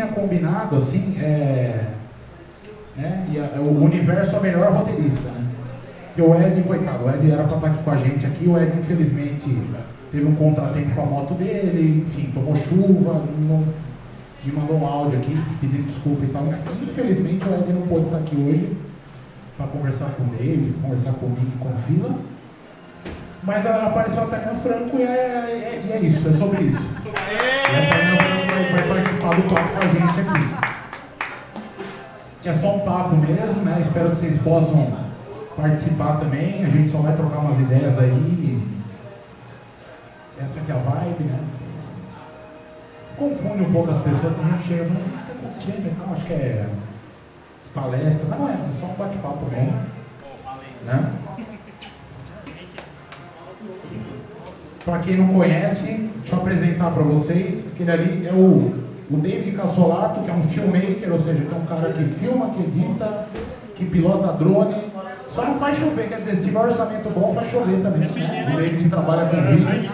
tinha combinado, assim, né? E o Universo é o melhor roteirista, né? Porque o Ed, coitado, o Ed era para estar aqui com a gente aqui, o Ed infelizmente teve um contratempo com a moto dele, enfim, tomou chuva, me mandou um áudio aqui pedindo desculpa e tal. Infelizmente o Ed não pôde estar aqui hoje para conversar com o David, conversar comigo e com o Fila. Mas apareceu a Tainá Franco e é isso, é sobre isso. E a Tainá Franco vai participar do papo com a gente aqui. É só um papo mesmo, né? Espero que vocês possam participar também. A gente só vai trocar umas ideias aí. Essa aqui é a vibe, né? Confunde um pouco as pessoas, tem gente chega e fala, o que está acontecendo? Então, acho que é palestra. Não, é só um bate-papo mesmo. Né? Para quem não conhece, deixa eu apresentar para vocês. Aquele ali é o David Cassolato, que é um filmmaker, ou seja, que é um cara que filma, que edita, que pilota drone. Só não faz chover, quer dizer, se tiver orçamento bom, faz chover também, né? O David trabalha com vídeo,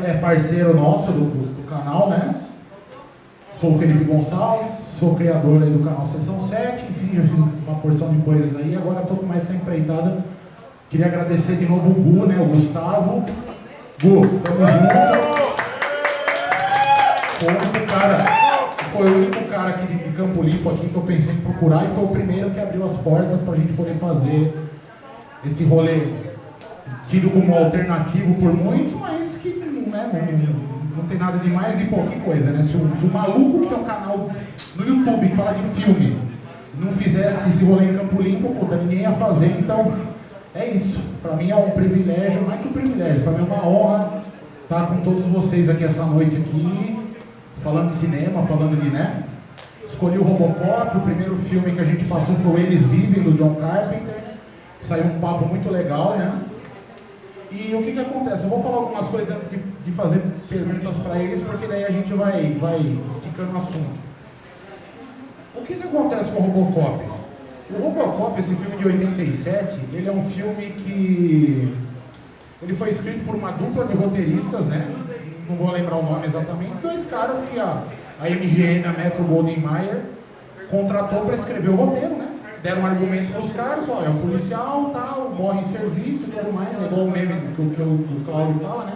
é parceiro nosso do canal, né? Sou o Felipe Gonçalves, sou criador aí do canal Sessão 7, enfim, já fiz uma porção de coisas aí, agora estou com mais essa empreitada. Queria agradecer de novo o Gu, né? O Gustavo. Gu, tamo junto. Foi o único cara aqui de Campo Limpo aqui que eu pensei em procurar e foi o primeiro que abriu as portas para a gente poder fazer esse rolê tido como alternativo por muitos, mas que não tem nada de mais e pouca coisa, né? Se o maluco que tem um canal no YouTube que fala de filme não fizesse esse rolê em Campo Limpo, puta, ninguém ia fazer, então é isso. Para mim é um privilégio, mais que um privilégio, para mim é uma honra estar com todos vocês aqui essa noite aqui, falando de cinema, falando de, né? Escolhi o Robocop, o primeiro filme que a gente passou foi o Eles Vivem, do John Carpenter, que saiu um papo muito legal, né? E o que acontece? Eu vou falar algumas coisas antes de fazer perguntas para eles, porque daí a gente vai esticando o assunto. O que acontece com o Robocop? O Robocop, esse filme de 87, ele é um filme que ele foi escrito por uma dupla de roteiristas, né? Não vou lembrar o nome exatamente, dois caras que a MGM, a Metro-Goldwyn-Mayer, contratou para escrever o roteiro, né? Deram um argumento para os caras, ó, é um policial, tal, morre em serviço e tudo mais, é igual o meme que o Cláudio fala, né?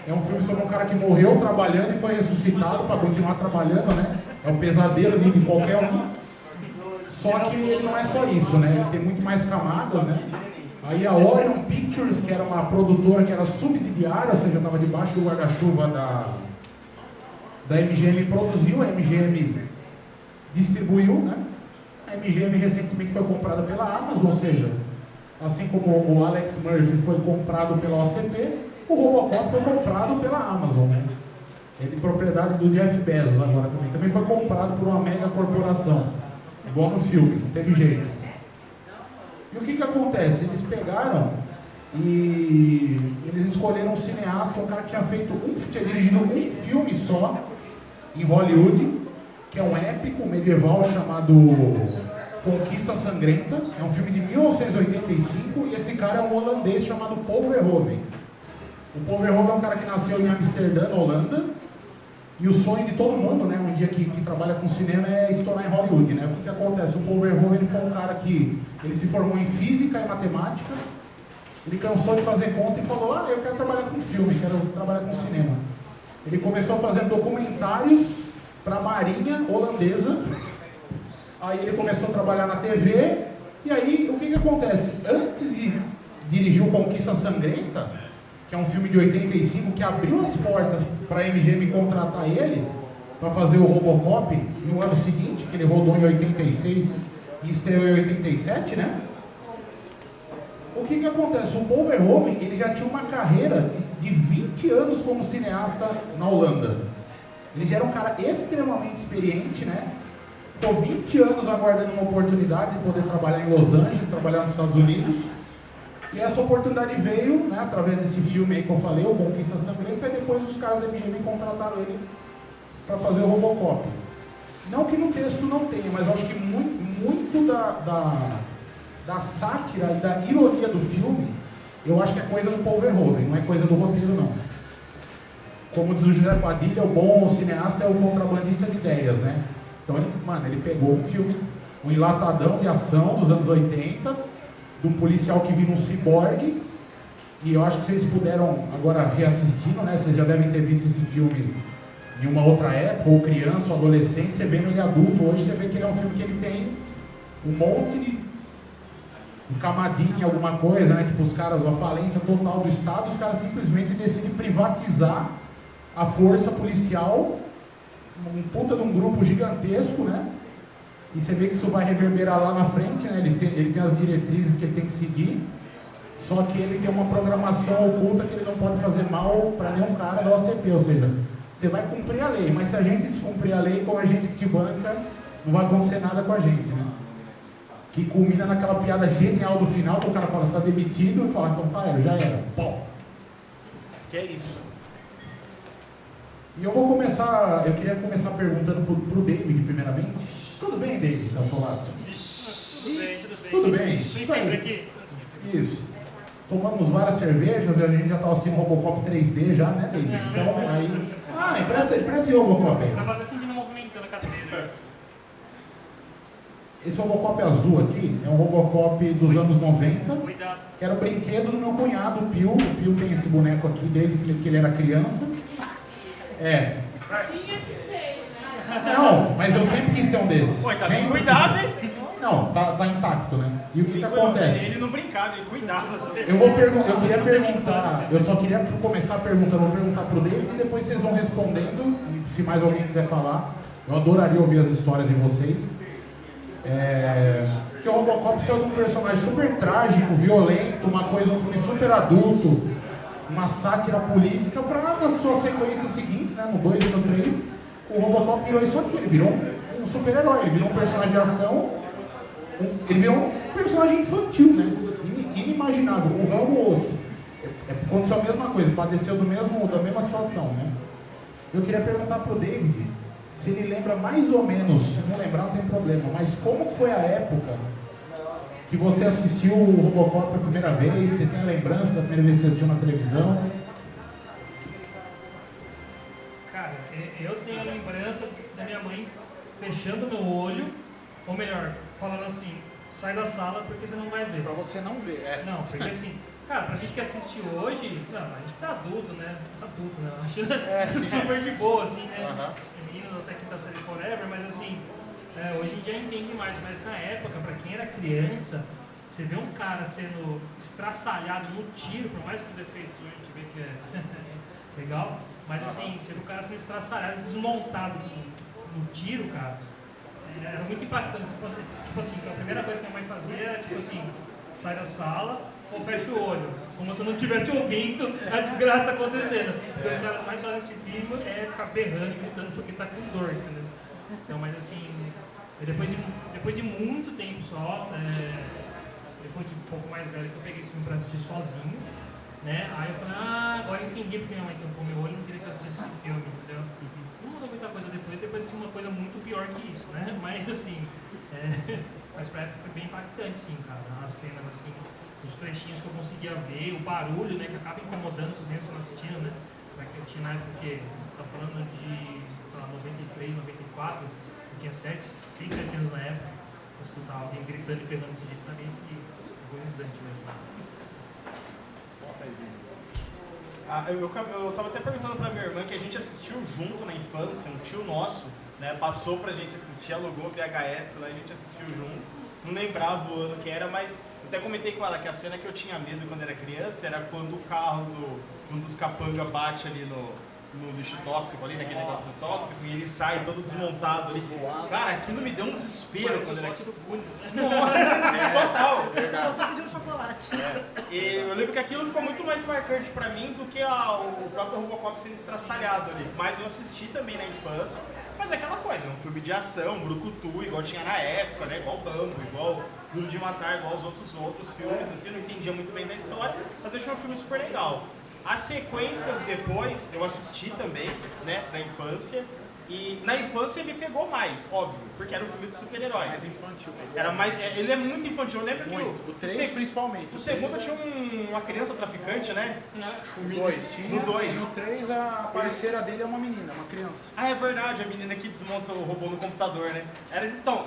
É um filme sobre um cara que morreu trabalhando e foi ressuscitado para continuar trabalhando, né? É um pesadelo de qualquer um. Só que ele não é só isso, né? Ele tem muito mais camadas, né? Aí a Orion Pictures, que era uma produtora que era subsidiária, ou seja, estava debaixo do guarda-chuva da MGM, produziu, a MGM distribuiu, né? A MGM recentemente foi comprada pela Amazon, ou seja, assim como o Alex Murphy foi comprado pela OCP, o Robocop foi comprado pela Amazon, né? É de propriedade do Jeff Bezos agora também. Também foi comprado por uma mega corporação, igual no filme, não teve jeito. E o que acontece? Eles pegaram e eles escolheram um cineasta, um cara que tinha dirigido um filme só em Hollywood, que é um épico medieval chamado Conquista Sangrenta. É um filme de 1985 e esse cara é um holandês chamado Paul Verhoeven. O Paul Verhoeven é um cara que nasceu em Amsterdã, na Holanda, e o sonho de todo mundo, né, um dia que trabalha com cinema é estourar em Hollywood, né? O que acontece? O Paul Verhoeven foi um cara que ele se formou em física e matemática, ele cansou de fazer conta e falou, eu quero trabalhar com filme, quero trabalhar com cinema. Ele começou fazendo documentários para a marinha holandesa, aí ele começou a trabalhar na TV, e aí o que acontece? Antes de dirigir o Conquista Sangrenta, que é um filme de 85, que abriu as portas para a MGM contratar ele para fazer o Robocop no ano seguinte, que ele rodou em 86 e estreou em 87, né? O que acontece? O Paul Verhoeven, ele já tinha uma carreira de 20 anos como cineasta na Holanda. Ele já era um cara extremamente experiente, né? Ficou 20 anos aguardando uma oportunidade de poder trabalhar em Los Angeles, trabalhar nos Estados Unidos. E essa oportunidade veio, né, através desse filme aí que eu falei, o Conquista Sangrenta, e depois os caras da MGM contrataram ele para fazer o Robocop. Não que no texto não tenha, mas eu acho que muito da sátira e da ironia do filme, eu acho que é coisa do Paul Verhoeven, não é coisa do roteiro, não. como diz o José Padilha, o bom cineasta é o contrabandista de ideias, né? Então, ele pegou um filme, um enlatadão de ação dos anos 80, de um policial que vira um ciborgue, e eu acho que vocês puderam agora reassistindo, né? Vocês já devem ter visto esse filme em uma outra época, ou criança, ou adolescente, você vendo ele adulto, hoje você vê que ele é um filme que ele tem um monte de camadinha, alguma coisa, né? Tipo, os caras, a falência total do Estado, os caras simplesmente decidem privatizar a força policial, um puta de um grupo gigantesco, né? E você vê que isso vai reverberar lá na frente, né? Ele tem as diretrizes que ele tem que seguir, só que ele tem uma programação oculta que ele não pode fazer mal para nenhum cara da OCP, ou seja, você vai cumprir a lei, mas se a gente descumprir a lei, como a gente que te banca, não vai acontecer nada com a gente, né? Que culmina naquela piada genial do final, que o cara fala, você está demitido, e fala, então tá, eu já era. Pô. Que é isso. E eu queria começar perguntando pro David, primeiramente. Tudo bem, David, Cassolato? Tudo bem. Tudo bem? Vem sempre aqui. Isso. Tomamos várias cervejas, a gente já estava assistindo Robocop 3D já, né, David? Então, aí... Ah, empresta esse Robocop aí. Vai fazer sentindo movimentando a cadeira. Esse Robocop azul aqui é um Robocop dos anos 90, Cuidado. que era o brinquedo do meu cunhado, o Pio. O Pio tem esse boneco aqui desde que ele era criança. É. Tinha que ser, né? Não, mas eu sempre quis ter um desses. Pô, tá Sempre bem cuidado, quis. hein? Não, tá intacto, né? E o que acontece? Ele não brincava, ele cuidava. Eu queria perguntar, eu só queria começar a pergunta, eu vou perguntar pro David e depois vocês vão respondendo, se mais alguém quiser falar. Eu adoraria ouvir as histórias de vocês. Porque o Robocop é um personagem super trágico, violento, uma coisa, um filme super adulto, uma sátira política, para nas suas sequências seguintes, né, no 2 e no 3, o Robocop virou isso aqui, ele virou um super-herói, ele virou um personagem de ação, ele virou um personagem infantil, né, inimaginável. O Rambo aconteceu a mesma coisa, padeceu da mesma situação, né. Eu queria perguntar pro David se ele lembra mais ou menos, se não lembrar não tem problema, mas como foi a época que você assistiu o Robocop pela primeira vez? Você tem a lembrança da primeira vez que você assistiu na televisão? Cara, eu tenho a lembrança da minha mãe fechando meu olho, ou melhor, falando assim, sai da sala porque você não vai ver. Pra você não ver, Não, porque assim, cara, pra gente que assiste hoje, não, a gente tá adulto, né? Eu acho super de boa, assim, né? Meninos até quinta série forever, mas assim, hoje a gente já entende mais, mas na época, pra quem era criança, você vê um cara sendo estraçalhado no tiro, por mais que os efeitos hoje a gente vê que é legal, mas assim, você vê o cara sendo estraçalhado, desmontado no tiro, cara, era muito impactante. Tipo assim, a primeira coisa que a mãe fazia era, tipo assim, sai da sala ou fecha o olho, como se eu não estivesse ouvindo a desgraça acontecendo. Porque os caras mais fazem esse filme é ficar berrando e gritando porque tá com dor, entendeu? Então, mas assim, depois de muito tempo só, depois de um pouco mais velho, que eu peguei esse filme pra assistir sozinho, né? Aí eu falei, agora eu entendi porque minha mãe tampou meu olho e não queria que eu assistisse esse filme, entendeu? Não mudou muita coisa depois tinha uma coisa muito pior que isso, né? Mas assim, mas pra época foi bem impactante, sim, cara. As cenas assim, os trechinhos que eu conseguia ver, o barulho, né, que acaba incomodando as crianças assistindo, né? Eu tinha na época que, tá falando de, sei lá, 93, 94, eu tinha 6, 7 anos na época, escutar alguém gritando e pegando desse jeito também, que agonizante mesmo. Eu tava até perguntando pra minha irmã que a gente assistiu junto na infância, um tio nosso, né, passou pra gente assistir, alugou VHS lá, a gente assistiu juntos, não lembrava o ano que era, mas eu até comentei com ela que a cena que eu tinha medo quando era criança era quando o carro de um dos capanga bate ali no lixo tóxico ali, naquele negócio tóxico, e ele sai todo desmontado ali. Cara, aquilo me deu um desespero quando era... do Bundes, né? Total. Eu tô pedindo chocolate. E eu lembro que aquilo ficou muito mais marcante pra mim do que o próprio Robocop sendo estraçalhado ali. Mas eu assisti também na infância, mas é aquela coisa, um filme de ação, brucutu, igual tinha na época, né? Igual Bambo, igual Duro de Matar, igual os outros filmes, assim, não entendia muito bem da história, mas eu achei um filme super legal. As sequências depois, eu assisti também, né, da infância, E na infância ele pegou mais, óbvio, porque era um filme de super-herói. Mais infantil. Era mais, ele é muito infantil. Eu lembro que Muito. O 3 principalmente. o segundo tinha uma criança traficante, né? O 2 tinha. No 2. E no 3 a parceira dele é uma menina, uma criança. Ah, é verdade, a menina que desmonta o robô no computador, né?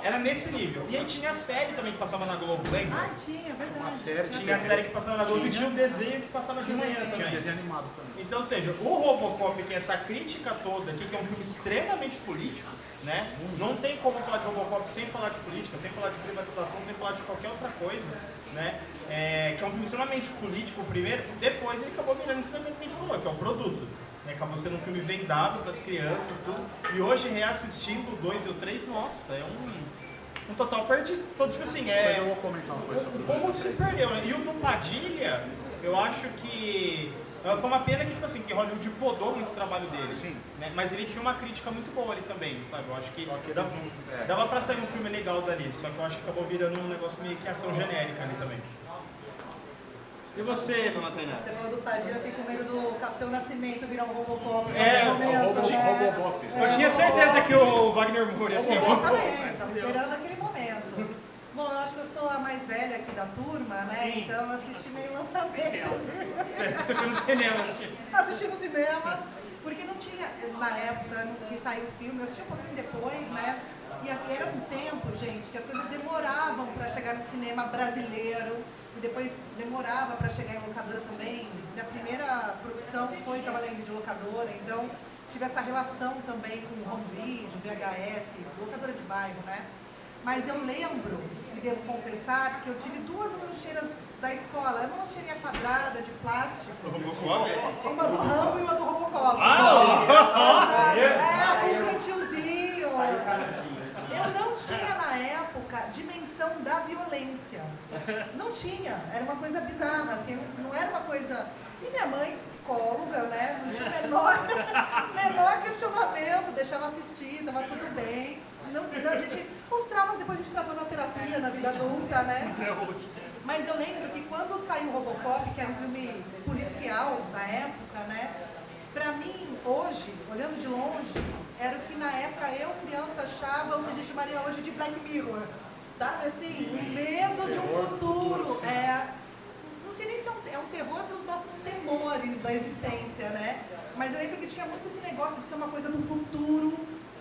Era nesse nível. E aí tinha a série também que passava na Globo, lembra? Ah, tinha, é verdade. Uma série. Tinha a série que passava na Globo e tinha um desenho que passava de manhã Tinha também. desenho animado também. Então, ou seja, o Robocop tem essa crítica toda aqui, que é um filme extremamente político, né? Não tem como falar de Robocop sem falar de política, sem falar de privatização, sem falar de qualquer outra coisa, né? Que é um filme extremamente político primeiro, depois ele acabou virando isso mesmo que a gente falou, que é o produto. Né? Acabou sendo um filme vendável para as crianças, tudo. E hoje, reassistindo o 2 e o 3, nossa, é um total perdido. Então, tipo assim, Mas eu vou comentar uma coisa sobre o como 2 se e o 3. perdeu, né? E o do Padilha, eu acho que foi uma pena que, tipo assim, que Hollywood podou muito o trabalho dele. Sim. Né? Mas ele tinha uma crítica muito boa ali também, sabe? Eu acho que, Só que dava, eles não- dava pra sair um filme legal dali, só que eu acho que acabou virando um negócio meio que ação genérica ali também. E você, dona Tainá? Você falou do Padilha, eu fiquei com medo do Capitão Nascimento virar um Robocop. É, Robobop. Eu tinha certeza que o Wagner Moura ia ser bom. Exatamente, estava esperando aquele momento. Bom, eu acho que eu sou a mais velha aqui da turma, né? Sim. Então eu assisti meio lançamento. Você foi no cinema assistir. Assisti no cinema, porque não tinha, na época que saiu o filme, eu assisti um pouquinho depois, né? E era um tempo, gente, que as coisas demoravam para chegar no cinema brasileiro, e depois demorava para chegar em locadora também. Minha primeira profissão foi trabalhando de locadora, então tive essa relação também com home video, VHS, locadora de bairro, né? Mas eu lembro, e devo confessar, que eu tive duas lancheiras da escola. Uma lancheirinha quadrada, de plástico. Uma do Rambo e uma do Robocop. Com cantilzinho. Eu não tinha na época dimensão da violência. Não tinha. Era uma coisa bizarra, assim, não era uma coisa... E minha mãe, psicóloga, né? Não tinha o menor questionamento, deixava assistir, tava tudo bem. Não, os traumas depois a gente tratou na terapia, na vida adulta, né? Mas eu lembro que quando saiu o Robocop, que era um filme policial na época, né? Pra mim, hoje, olhando de longe, era o que na época eu, criança, achava o que a gente chamaria hoje de Black Mirror. Sabe assim? O medo de um futuro. Não sei nem se é um terror dos nossos temores da existência, né? Mas eu lembro que tinha muito esse negócio de ser uma coisa no futuro,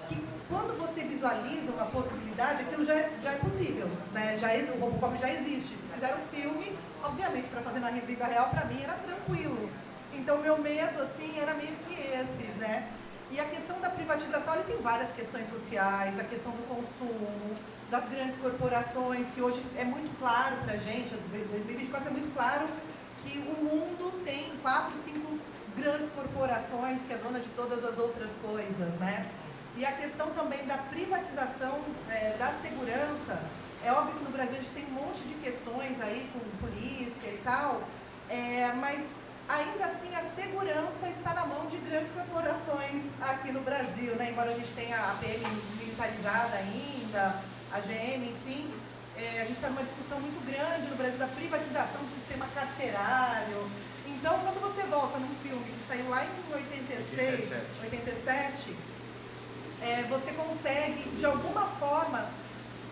que quando você visualiza uma possibilidade, aquilo já é possível, né? O Robocop já existe. Se fizer um filme, obviamente, para fazer na vida real, para mim era tranquilo. Então, meu medo, assim, era meio que esse, né? E a questão da privatização, ele tem várias questões sociais, a questão do consumo, das grandes corporações, que hoje é muito claro pra gente, 2024 é muito claro que o mundo tem 4, 5 grandes corporações que é dona de todas as outras coisas, né? E a questão também da privatização da segurança, é óbvio que no Brasil a gente tem um monte de questões aí com polícia e tal, mas ainda assim a segurança está na mão de grandes corporações aqui no Brasil, né? Embora a gente tenha a PM militarizada ainda, a GM, enfim, a gente está numa discussão muito grande no Brasil da privatização do sistema carcerário. Então, quando você volta num filme que saiu lá em 87, você consegue, de alguma forma,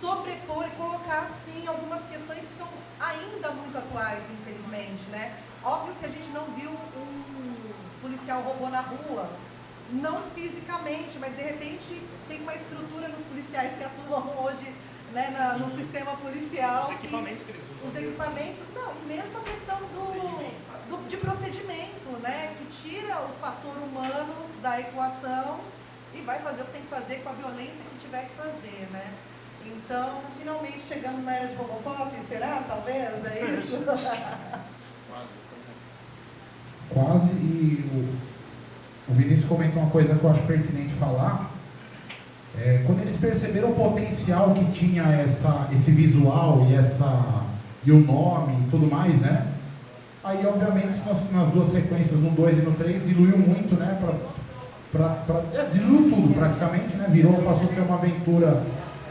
sobrepor e colocar, sim, algumas questões que são ainda muito atuais, infelizmente, né? Óbvio que a gente não viu um policial robô na rua, não fisicamente, mas de repente tem uma estrutura nos policiais que atuam hoje, né, no sistema policial. Os equipamentos que eles usam. Os equipamentos, não, e mesmo a questão de procedimento, né, que tira o fator humano da equação e vai fazer o que tem que fazer com a violência que tiver que fazer, né? Então, finalmente chegamos na era de Robocop, será? Talvez, é isso? Quase, e o Vinícius comentou uma coisa que eu acho pertinente falar. Quando eles perceberam o potencial que tinha esse visual e o nome e tudo mais, né? Aí, obviamente, nas duas sequências, no 2 e no 3, diluiu muito, né? Diluiu tudo praticamente, né? Passou a ser uma aventura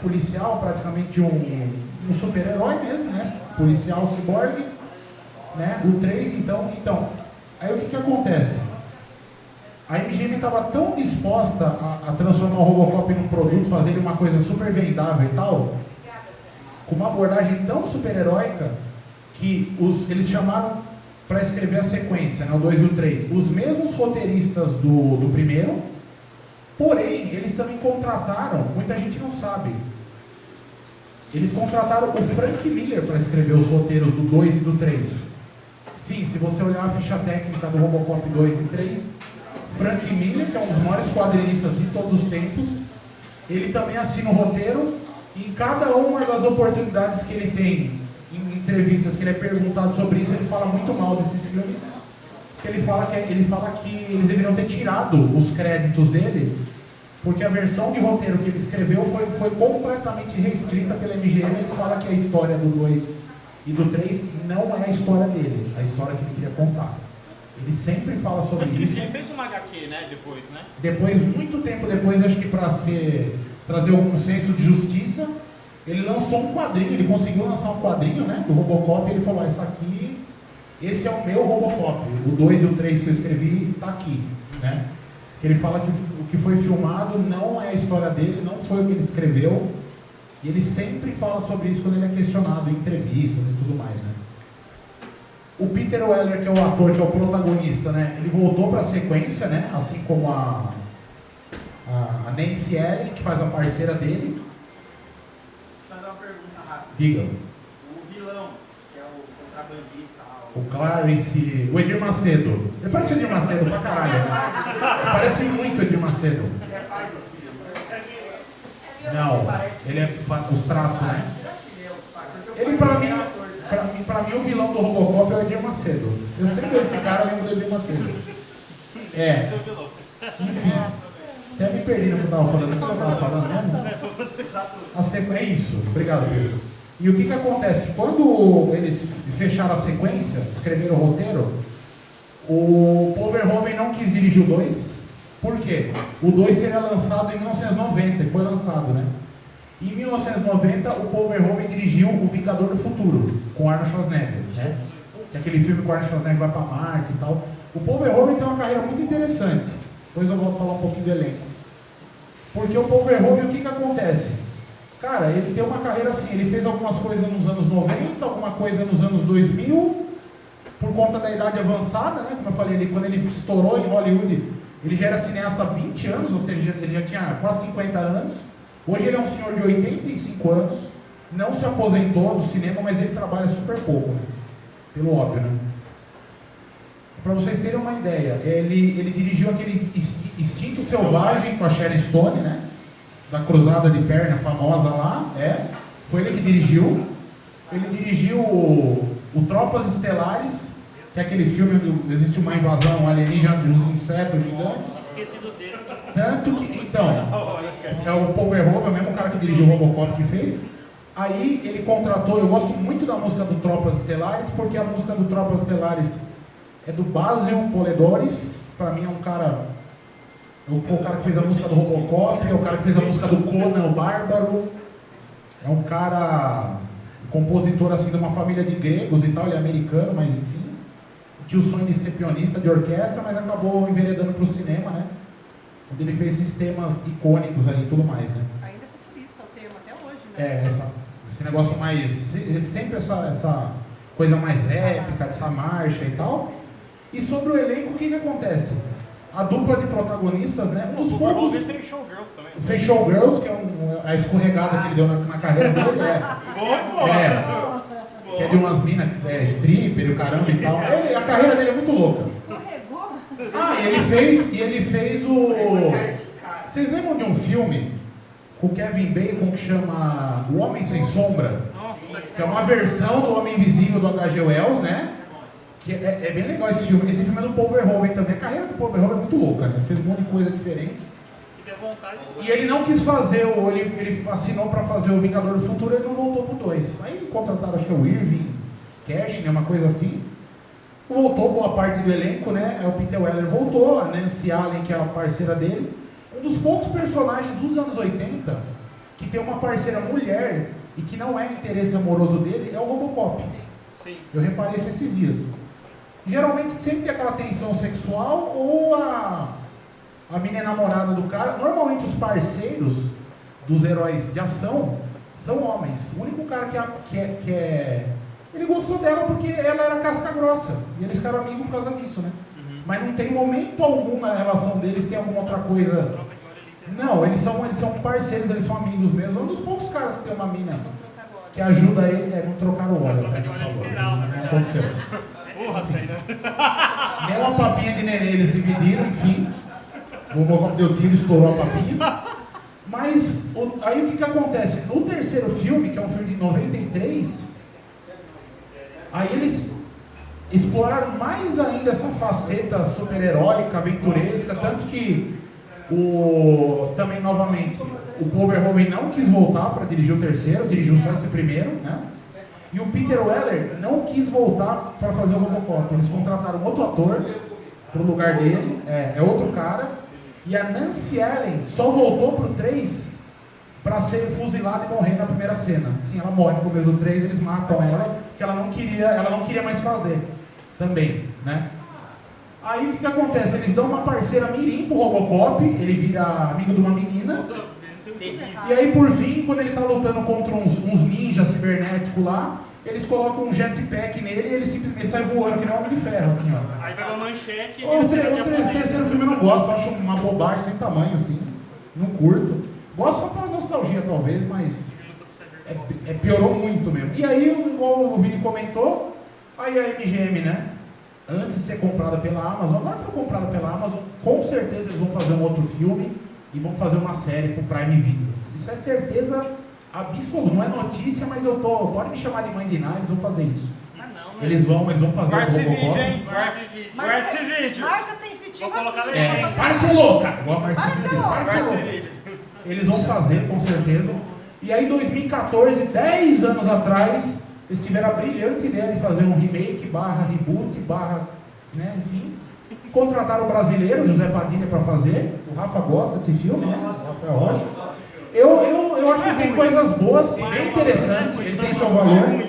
policial, praticamente um super-herói mesmo, né? Policial ciborgue, né? O 3, então, aí o que acontece? A MGM estava tão disposta a transformar o Robocop num produto, fazer ele uma coisa super vendável e tal, com uma abordagem tão super-heróica, que eles chamaram para escrever a sequência, né, o 2 e o 3, os mesmos roteiristas do primeiro, porém, eles também contrataram, muita gente não sabe, eles contrataram o Frank Miller para escrever os roteiros do 2 e do 3. Sim, se você olhar a ficha técnica do Robocop 2 e 3, Frank Miller, que é um dos maiores quadrinistas de todos os tempos, ele também assina o roteiro, e em cada uma das oportunidades que ele tem, em entrevistas que ele é perguntado sobre isso, ele fala muito mal desses filmes. Ele fala que eles deveriam ter tirado os créditos dele, porque a versão de roteiro que ele escreveu foi completamente reescrita pela MGM. Ele fala que a história do 2 e do 3 não é a história dele, a história que ele queria contar. Ele sempre fala sobre isso. Ele fez uma HQ, né? Depois, muito tempo depois, acho que para trazer um senso de justiça, ele lançou um quadrinho, ele conseguiu lançar um quadrinho, né, do Robocop, e ele falou, esse é o meu Robocop, o 2 e o 3 que eu escrevi está aqui, né? Ele fala que o que foi filmado não é a história dele, não foi o que ele escreveu, e ele sempre fala sobre isso quando ele é questionado em entrevistas e tudo mais, né? O Peter Weller, que é o ator, que é o protagonista, né, ele voltou para a sequência, né, assim como a Nancy Allen, que faz a parceira dele. Deixa eu fazer uma pergunta rápida. Diga. O vilão, que é o contrabandista lá, O Clarence, o Edir Macedo. Ele parece o Edir Macedo pra caralho, né? Ele parece muito o Edir Macedo. ele é pai do filho. Não, ele é os traços, né? Ele, pra mim, o vilão do Robocop é o Edir Macedo. Eu sempre vejo esse cara, eu lembro do Edir Macedo. É. Enfim. Até me perdi no que eu estava falando. O que eu estava falando mesmo? É isso. Obrigado, Pedro. E o que acontece? Quando eles fecharam a sequência, escreveram o roteiro, o Paul Verhoeven não quis dirigir o 2. Por quê? O 2 seria lançado em 1990, e foi lançado, né? Em 1990, o Paul Verhoeven dirigiu O Vingador do Futuro, com Arnold Schwarzenegger, né? Que é aquele filme que o Arnold Schwarzenegger vai para Marte e tal. O Paul Verhoeven tem uma carreira muito interessante. Depois eu volto a falar um pouquinho do elenco. Porque o Paul Verhoeven, o que acontece? Cara, ele tem uma carreira assim, ele fez algumas coisas nos anos 90, alguma coisa nos anos 2000, por conta da idade avançada, né? Como eu falei, quando ele estourou em Hollywood, ele já era cineasta há 20 anos, ou seja, ele já tinha quase 50 anos. Hoje ele é um senhor de 85 anos, não se aposentou do cinema, mas ele trabalha super pouco, né? Pelo óbvio, né? Para vocês terem uma ideia, ele dirigiu aquele Instinto Selvagem com a Sharon Stone, né? Da cruzada de perna famosa lá, foi ele que dirigiu. Ele dirigiu o Tropas Estelares, que é aquele filme onde existe uma invasão alienígena dos insetos gigantes. Esquecido desse. Tanto que, então, é o Paul Verhoeven, o mesmo cara que dirigiu o Robocop que fez. Aí ele contratou, eu gosto muito da música do Tropas Estelares, porque a música do Tropas Estelares é do Basil Poledouris. Pra mim é um cara, foi o cara que fez a música do Robocop, é o cara que fez a música do Conan o Bárbaro. É um cara, compositor assim de uma família de gregos e tal, ele é americano, mas enfim. Tinha o sonho de ser pianista de orquestra, mas acabou enveredando pro cinema, né? Onde ele fez esses temas icônicos aí e tudo mais, né? Ainda é futurista o tema, até hoje, né? Esse negócio mais, sempre essa coisa mais épica, essa marcha e tal. E sobre o elenco, o que acontece? A dupla de protagonistas, né? Um dos poucos... fez Showgirls também. Fez Showgirls, que é a escorregada que ele deu na carreira dele, que é de umas minas, stripper e o caramba e tal. A carreira dele é muito louca. Escorregou? E ele fez o... Vocês lembram de um filme com o Kevin Bacon que chama O Homem Sem Sombra? Nossa, Que é uma versão do Homem Invisível do H.G. Wells, né? Que é bem legal esse filme. Esse filme é do Paul Verhoeven também. A carreira do Paul Verhoeven é muito louca, né? Ele fez um monte de coisa diferente. fique à vontade. E ele não quis fazer, ele assinou para fazer o Vingador do Futuro, ele não voltou pro 2. Aí contrataram, acho que é o Irving Cash, né? Uma coisa assim. Voltou boa parte do elenco, né? O Peter Weller voltou, a Nancy Allen, que é a parceira dele. Um dos poucos personagens dos anos 80 que tem uma parceira mulher e que não é interesse amoroso dele é o Robocop. Sim. Eu reparei isso esses dias. Geralmente sempre tem aquela tensão sexual ou A mina é namorada do cara. Normalmente os parceiros dos heróis de ação são homens. O único cara que é... Ele gostou dela porque ela era casca grossa. E eles ficaram amigos por causa disso, né? Mas não tem momento algum na relação deles, tem alguma outra coisa. Não, eles são parceiros, eles são amigos mesmo. Um dos poucos caras que tem uma mina que ajuda ele não trocar o óleo, tá? Por favor. Não aconteceu. Porra, né? Nem uma papinha de nenê eles dividiram, enfim. O Robocop deu tiro e estourou a papinha. Mas aí o que acontece? No terceiro filme, que é um filme de 93, aí eles exploraram mais ainda essa faceta super-heróica, aventuresca, tanto que também novamente o Paul Verhoeven não quis voltar para dirigir o terceiro, dirigiu só esse primeiro, né? E o Peter Weller não quis voltar para fazer o Robocop. Eles contrataram outro ator para o lugar dele, é outro cara. E a Nancy Allen só voltou pro 3 para ser fuzilada e morrer na primeira cena. Sim, ela morre no começo do 3, eles matam ela, que ela não queria mais fazer também, né? Aí o que acontece? Eles dão uma parceira mirim pro Robocop, ele vira amigo de uma menina. E aí por fim, quando ele tá lutando contra uns ninjas cibernéticos lá, eles colocam um jetpack nele e ele simplesmente sai voando que nem um homem de ferro, assim, ó. Aí pega a manchete e O terceiro filme eu não gosto, eu acho uma bobagem sem tamanho, assim. Não curto. Gosto só pra nostalgia, talvez, mas piorou muito mesmo. E aí, igual o Vini comentou, aí a MGM, né? Antes de ser comprada pela Amazon, agora foi comprada pela Amazon, com certeza eles vão fazer um outro filme e vão fazer uma série pro Prime Video. Isso é certeza absoluta, não é notícia, mas pode me chamar de mãe de nada, eles vão fazer isso. Eles vão fazer Guarda esse o Robocop. vídeo, hein? Guarda esse vídeo. Márcia sensitiva. Vou colocar aqui, Para de ser louca! Igual a Marcia Para de ser Sensitiva, louca. para de ser Guarda esse louca. vídeo. Eles vão fazer, com certeza. E aí, em 2014, 10 anos atrás, eles tiveram a brilhante ideia de fazer um remake, reboot, né, enfim. Contrataram o brasileiro, José Padilha, para fazer. O Rafa gosta desse filme, né? O Rafael Rocha. Eu acho que tem coisas boas, bem interessantes, ele tem seu valor.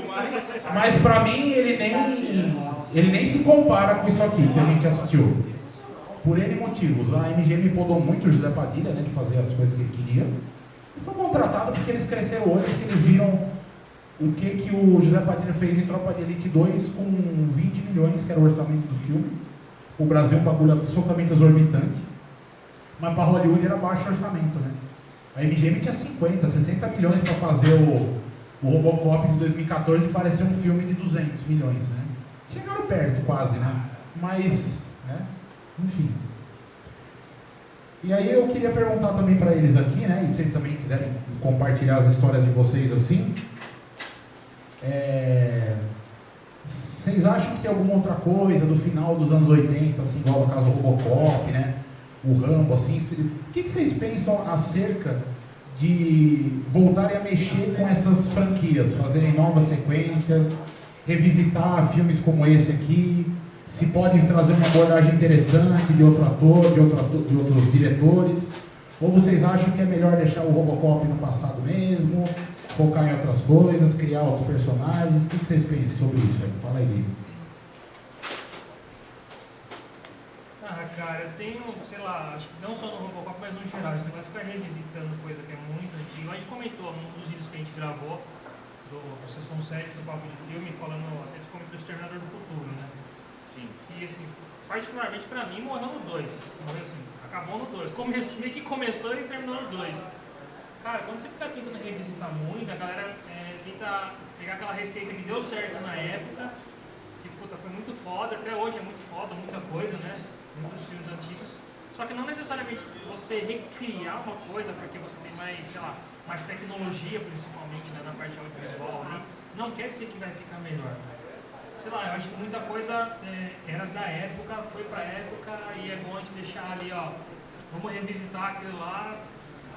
Mas pra mim, ele nem se compara com isso aqui que a gente assistiu. Por N motivos. A MGM podou muito o José Padilha, né, de fazer as coisas que ele queria. E foi contratado porque eles cresceram hoje, porque eles viram o que o José Padilha fez em Tropa de Elite 2 com 20 milhões, que era o orçamento do filme. O Brasil é um bagulho absolutamente exorbitante. Mas para Hollywood era baixo orçamento, né? A MGM tinha 50, 60 milhões para fazer o Robocop de 2014 e parecia um filme de 200 milhões, né? Chegaram perto quase, né? Mas, né? Enfim. E aí eu queria perguntar também para eles aqui, né? E se vocês também quiserem compartilhar as histórias de vocês assim. Vocês acham que tem alguma outra coisa do final dos anos 80, assim, igual no caso do Robocop, né? O Rambo, assim, o que vocês pensam acerca de voltarem a mexer com essas franquias, fazerem novas sequências, revisitar filmes como esse aqui, se pode trazer uma abordagem interessante de outro ator, de outros diretores, ou vocês acham que é melhor deixar o Robocop no passado mesmo, focar em outras coisas, criar outros personagens? O que vocês pensam sobre isso aí? Fala aí, Lívia. Cara, eu tenho, sei lá, acho que não só no Robocop, mas no geral, você vai ficar revisitando coisa que é muito antiga. A gente comentou num dos vídeos que a gente gravou, do Sessão 7 do Papo de Filme, falando até do Exterminador do Futuro, né? Sim. E assim, particularmente pra mim, morreu no 2. Morreu assim, acabou no 2. Meio que começou e terminou no 2. Cara, quando você fica tentando revisitar muito, a galera tenta pegar aquela receita que deu certo na época, que puta, foi muito foda, até hoje é muito foda, muita coisa, né? Muitos filmes antigos, só que não necessariamente você recriar uma coisa porque você tem mais, sei lá, mais tecnologia principalmente, né, na parte audiovisual ali, não quer dizer que vai ficar melhor. Sei lá, eu acho que muita coisa era da época, foi pra época e é bom a gente deixar ali, ó, vamos revisitar aquilo lá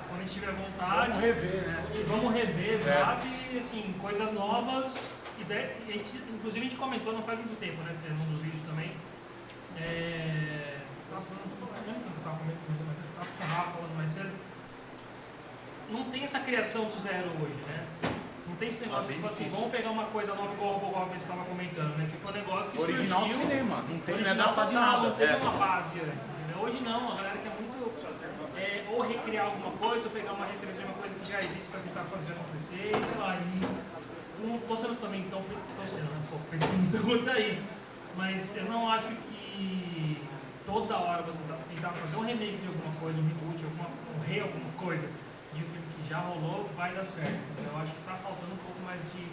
quando a gente tiver vontade. Vamos rever, né? E vamos rever, sabe? E assim, coisas novas. E a gente, inclusive a gente comentou não faz muito tempo, né, num dos vídeos também. Tava com o Rafa falando mais cedo. Não tem essa criação do zero hoje, né? Não tem esse negócio tipo assim, vamos pegar uma coisa nova igual o Robocop que você estava comentando, né? Que foi um negócio que Original surgiu. cinema, não tem Original adaptado de total, nada. não teve uma base antes, entendeu? Hoje não, a galera quer muito ou recriar alguma coisa, ou pegar uma referência de uma coisa que já existe para tentar fazer acontecer, e sei lá, não tô sendo também tão um pouco pessimista quanto a isso, mas eu não acho que toda hora você tentar fazer um remake de alguma coisa, um reboot, alguma coisa de um filme que já rolou, vai dar certo. Eu acho que tá faltando um pouco mais de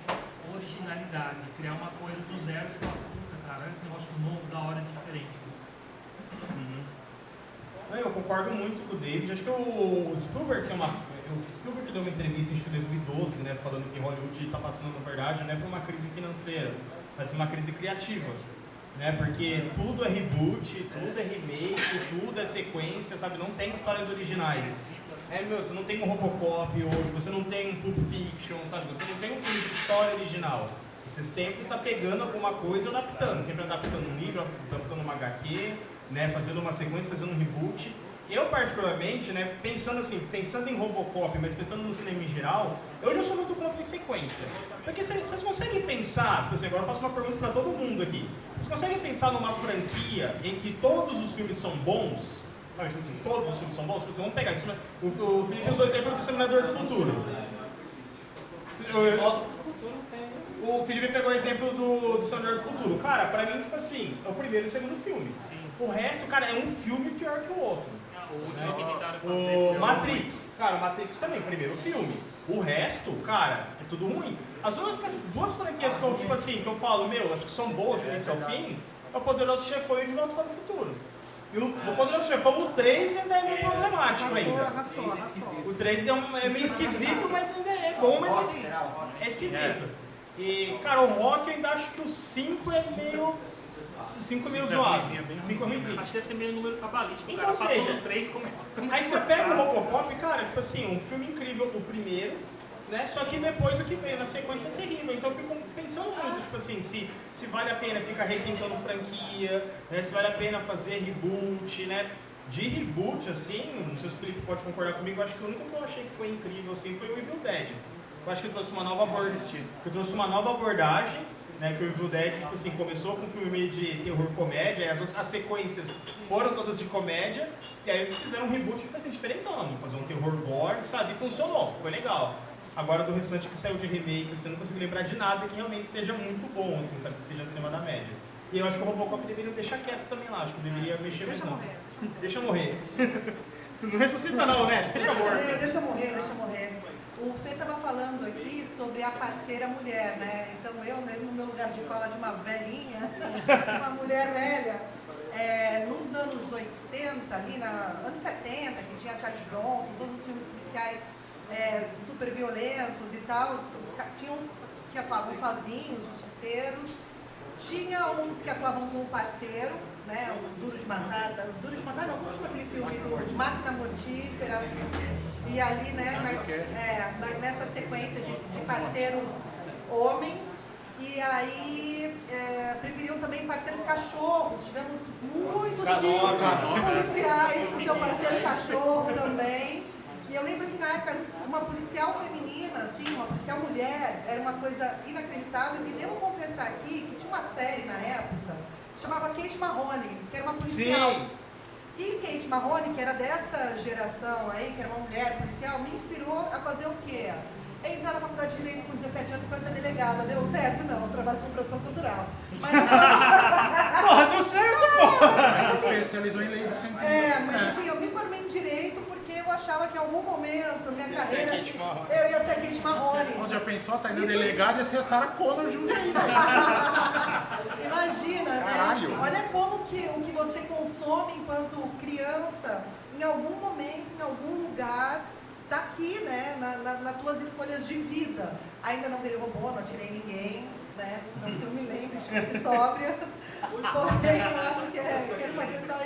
originalidade, criar uma coisa do zero e falar, puta, cara, é um negócio novo, da hora, diferente. Eu concordo muito com o David. Acho que o Spielberg deu uma entrevista em 2012, né, falando que Hollywood está passando, na verdade, não é por uma crise financeira, mas por uma crise criativa. Né, porque tudo é reboot, tudo é remake, tudo é sequência, sabe? Não tem histórias originais. Você não tem um Robocop hoje, você não tem um Pulp Fiction, sabe? Você não tem um filme de história original. Você sempre está pegando alguma coisa e adaptando, sempre adaptando um livro, adaptando uma HQ, né, fazendo uma sequência, fazendo um reboot. Eu, particularmente, né, pensando em Robocop, mas pensando no cinema em geral, eu já sou muito contra em sequência. Porque vocês conseguem pensar, por exemplo, agora eu faço uma pergunta para todo mundo aqui. Vocês conseguem pensar numa franquia em que todos os filmes são bons? Assim, todos os filmes são bons? Vamos pegar isso. O Felipe usou o exemplo do Exterminador do Futuro. O Felipe pegou o exemplo do Exterminador do Futuro. Cara, pra mim, tipo assim, é o primeiro e o segundo filme. Sim. O resto, cara, é um filme pior que o outro. O Matrix, cara, o Matrix também, primeiro filme. O resto, cara, é tudo ruim. As duas franquias que eu, tipo assim, que eu falo, acho que são boas do início ao fim, é o Poderoso Chefão e o De Volta para o Futuro. E o Poderoso Chefão, o 3 ainda é meio problemático ainda. Arrastou. O 3 é meio esquisito, mas ainda é bom, mas é esquisito. E, cara, o Rock eu ainda acho que o 5 é meio... 5 é meio zoado. 5 é ruimzinho. Acho que deve ser meio número cabalístico. Então, Cara, ou seja, passou no 3, começa a ficar aí você pega o Robocop, cara, tipo assim, um filme incrível, o primeiro, né? Só que depois o que vem na sequência é terrível. Então eu fico pensando muito, tipo assim, se vale a pena ficar requintando franquia, né? Se vale a pena fazer reboot, né? De reboot, assim, não sei se o Felipe pode concordar comigo, eu acho que o único que eu achei que foi incrível, assim, foi o Evil Dead. Eu acho que trouxe uma nova abordagem, né, que o Evil Dead, tipo assim, começou com um filme de terror comédia, as sequências foram todas de comédia, e aí fizeram um reboot, tipo assim, diferentão, fazer um terror gore, sabe, e funcionou, foi legal. Agora do restante que saiu de remake, você não consigo lembrar de nada que realmente seja muito bom, assim, sabe, que seja acima da média. E eu acho que o Robocop deveria deixar quieto também lá, acho que deveria mexer mais não. Deixa morrer. Não ressuscita não, né? Deixa morrer. O Fê estava falando aqui sobre a parceira mulher, né? Então eu, mesmo no meu lugar de falar de uma velhinha, uma mulher velha, nos anos 80, ali anos 70, que tinha Charles Bronson, todos os filmes policiais super violentos e tal, tinha uns que atuavam sozinhos, justiceiros, tinha uns que atuavam com um parceiro, né? O Duro de Matar não, como aquele filme do Máquina Mortífera. E ali, né, nessa sequência de parceiros homens, e aí preferiam também parceiros cachorros. Tivemos muitos policiais com seu parceiro cachorro também. E eu lembro que na época uma policial feminina, assim, uma policial mulher, era uma coisa inacreditável. E devo confessar aqui que tinha uma série na época que chamava Kate Mahoney, que era uma policial. Sim. E Kate Mahoney, que era dessa geração aí, que era uma mulher policial, me inspirou a fazer o quê? Entrar na faculdade de Direito com 17 anos para ser delegada. Deu certo? Não, eu trabalho com produção cultural. Mas... Porra, deu certo, porra! Você especializou em lei de sentido. Mas assim, eu me formei em Direito porque eu achava que em algum momento, minha carreira, Kate Mahoney. eu ia ser Kate Mahoney. Você já pensou, tá indo delegado e ser a Sarah Connor junto aí, né? Imagina, Caralho. né? Olha como que o que você consome enquanto criança, em algum momento, em algum lugar, tá aqui, né? Nas tuas escolhas de vida. Ainda não virei robô, não atirei ninguém, né? Não que eu me lembre, estivesse sóbria. Porém, eu acho que eu quero fazer só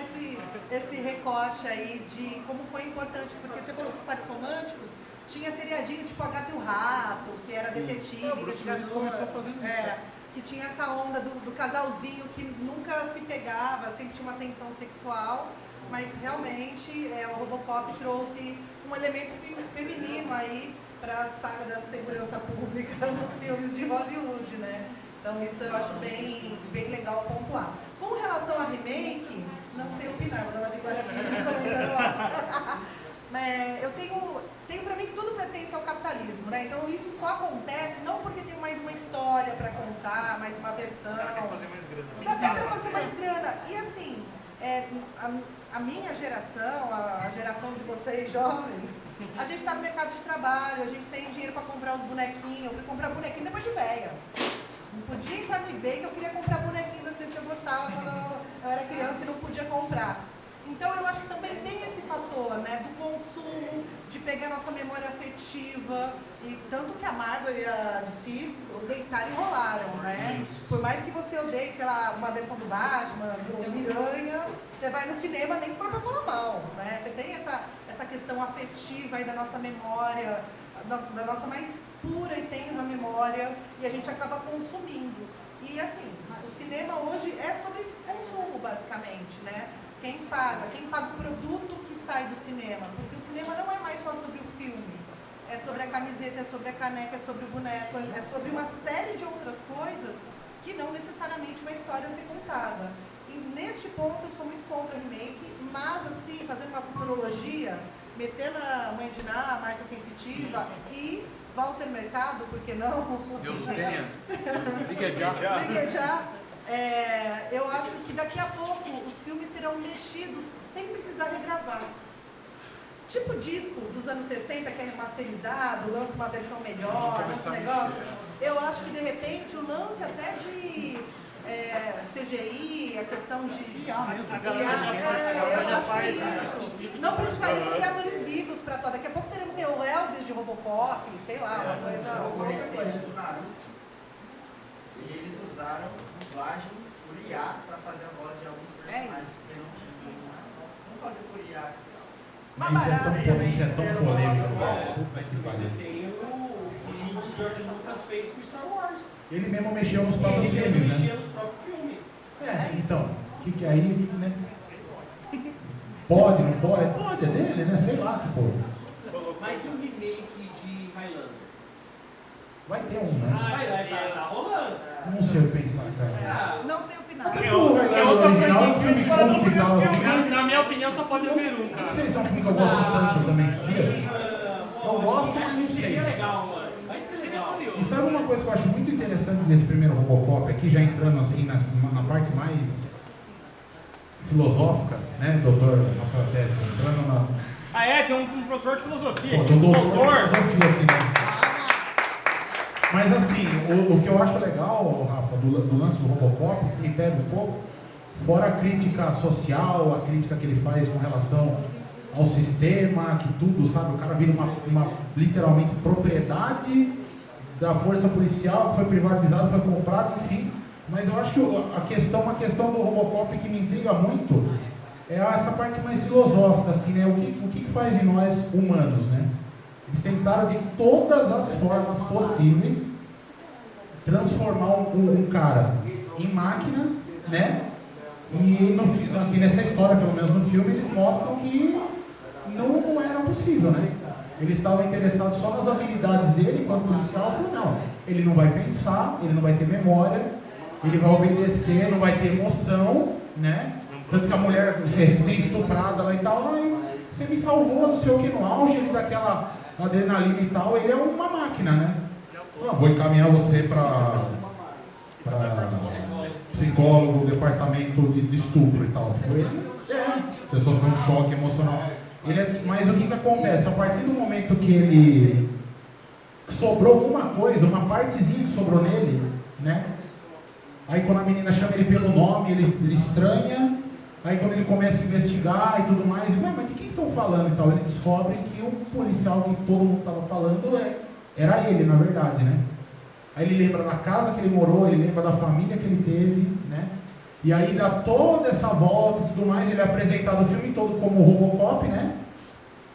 esse recorte aí de como foi importante, porque você falou dos partes românticos, tinha seriadinho tipo A Gata e o Rato, que era detetive, O Bruce Willis começou fazendo isso. que tinha essa onda do casalzinho que nunca se pegava, sempre tinha uma tensão sexual, mas realmente o Robocop trouxe um elemento feminino aí para a saga da segurança pública nos filmes de Hollywood, né? Então isso eu acho bem legal pontuar. Com relação a remake, Não sei opinar, vou dar uma de Guarapira. Eu tenho para mim que tudo pertence ao capitalismo, né? Então isso só acontece não porque tem mais uma história para contar, mais uma versão. Dá pra fazer mais grana. Dá para fazer mais grana. E assim, a minha geração, a geração de vocês jovens, a gente está no mercado de trabalho, a gente tem dinheiro para comprar os bonequinhos. Eu fui comprar bonequinho depois de velha. Não podia entrar no eBay que eu queria comprar bonequinho das coisas que eu gostava quando eu era criança e não podia comprar. Então eu acho que também tem esse fator, né, do consumo, de pegar nossa memória afetiva, e tanto que a Marvel e a DC deitaram e rolaram, né? Por mais que você odeie, sei lá, uma versão do Batman, do Miranha, você vai no cinema nem foi pra falar mal, né? Você tem essa questão afetiva aí da nossa memória, da nossa mais pura e tenra memória, e a gente acaba consumindo. E assim, o cinema hoje é sobre consumo, basicamente, né? Quem paga o produto que sai do cinema, porque o cinema não é mais só sobre o filme, é sobre a camiseta, é sobre a caneca, é sobre o boneco, é sobre uma série de outras coisas que não necessariamente uma história a ser contada. E neste ponto eu sou muito contra remake, mas assim, fazendo uma futurologia, metendo a Mãe de Ná, a Márcia Sensitiva e Walter Mercado, por que não? Deus o tenha. Liga já. Eu acho que daqui a pouco os filmes serão mexidos sem precisar regravar. Tipo disco dos anos 60 que é remasterizado, lança uma versão melhor, lança um negócio. Eu acho que de repente o lance até de CGI, a questão de... A galera já faz isso. Não precisaria ter atores vivos para toda. Daqui a pouco teremos que ter o Elvis de Robocop, sei lá, uma coisa... O recente do Naruto, e eles usaram dublagem por IA para fazer a voz de alguns personagens que não tinham. Vamos fazer por IA. Mas isso é tão polêmico. Mas você tem o que o George Lucas fez com Star Wars. Ele mesmo mexeu nos próprios filmes, Ele né? mexia nos próprios filmes. Então, o que aí, né? Pode, não pode? Pode, é dele, né? Sei lá, tipo... Mas e o remake de Highlander? Vai ter um, né? Tá rolando. Não sei o que pensar, cara. Não sei opinar. O original é um filme cult e tal, assim. Na minha opinião, só pode haver um, cara. Não sei se é um filme que eu gosto tanto também, sabia? Eu gosto, mas não sei. Seria legal, mano. Vai ser legal. E sabe uma coisa que eu acho muito interessante desse primeiro Robocop aqui, já entrando assim na parte mais filosófica, né, doutor Rafael Tessa, entrando na... Tem um professor de filosofia. Pô, tem um doutor de filosofia aqui, né? Mas assim, o que eu acho legal, Rafa, do lance do Robocop, que me pega um pouco, fora a crítica social, a crítica que ele faz com relação ao sistema, que tudo, sabe, o cara vira uma literalmente propriedade da força policial, que foi privatizado, foi comprado, enfim. Mas eu acho que uma questão do Robocop que me intriga muito é essa parte mais filosófica, assim, né? O que faz em nós humanos, né? Eles tentaram de todas as formas possíveis transformar um cara em máquina, né? E aqui nessa história, pelo menos no filme, eles mostram que não era possível, né? Eles estavam interessados só nas habilidades dele, enquanto policial, falou, não, ele não vai pensar, ele não vai ter memória, ele vai obedecer, não vai ter emoção, né? Tanto que a mulher ser estuprada lá e tal, você me salvou, não sei o que, no auge ele daquela adrenalina e tal, ele é uma máquina, né? Vou encaminhar você para psicólogo, departamento de estupro e tal. A pessoa foi um choque emocional. Mas o que acontece? A partir do momento que ele sobrou alguma coisa, uma partezinha que sobrou nele, né? Aí quando a menina chama ele pelo nome, ele estranha. Aí quando ele começa a investigar e tudo mais, mas de quem estão falando e tal? Ele descobre que o policial que todo mundo estava falando era ele, na verdade, né? Aí ele lembra da casa que ele morou, ele lembra da família que ele teve, né? E aí dá toda essa volta e tudo mais, ele é apresentado o filme todo como o Robocop, né?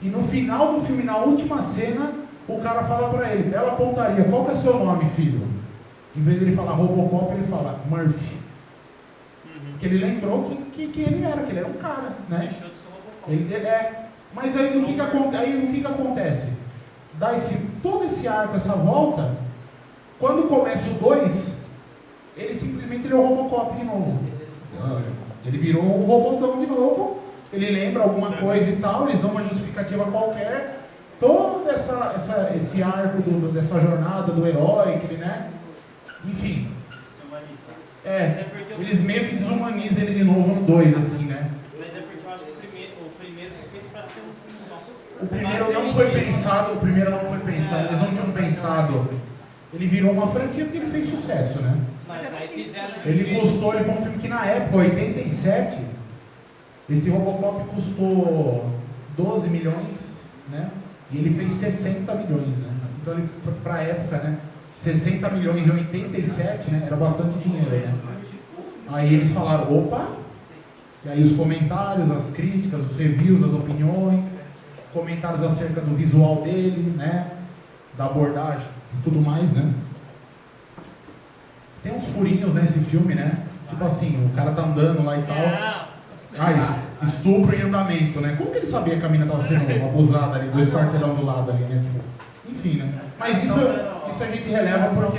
E no final do filme, na última cena, o cara fala pra ele, bela pontaria, qual que é seu nome, filho? Em vez de ele falar Robocop, ele fala Murphy. Porque ele lembrou que ele era um cara, né? Deixou de ser Robocop. Mas aí o que acontece? Dá todo esse arco, essa volta, quando começa o 2, ele simplesmente é o Robocop de novo. Ele virou um robôzão de novo, ele lembra alguma coisa e tal, eles dão uma justificativa qualquer. Todo esse arco dessa jornada do herói, que ele, né? Enfim. Eles meio que desumanizam ele de novo no 2, assim, né? Mas é porque eu acho que o primeiro foi feito pra ser um filme só. O primeiro não foi pensado, eles não tinham pensado. Ele virou uma franquia porque ele fez sucesso, né? Mas aí fizeram Ele foi um filme que na época, 87, esse Robocop custou 12 milhões, né? E ele fez 60 milhões, né? Então ele, pra época, né? 60 milhões em 87, né? Era bastante dinheiro, né? Aí eles falaram, opa! E aí os comentários, as críticas, os reviews, as opiniões, comentários acerca do visual dele, né? Da abordagem e tudo mais, né? Tem uns furinhos nesse filme, né? Tipo assim, o cara tá andando lá e tal. Estupro em andamento, né? Como que ele sabia que a mina estava sendo abusada ali, 2 quarteirão do lado ali, né? Tipo, enfim, né? Mas isso a gente releva porque...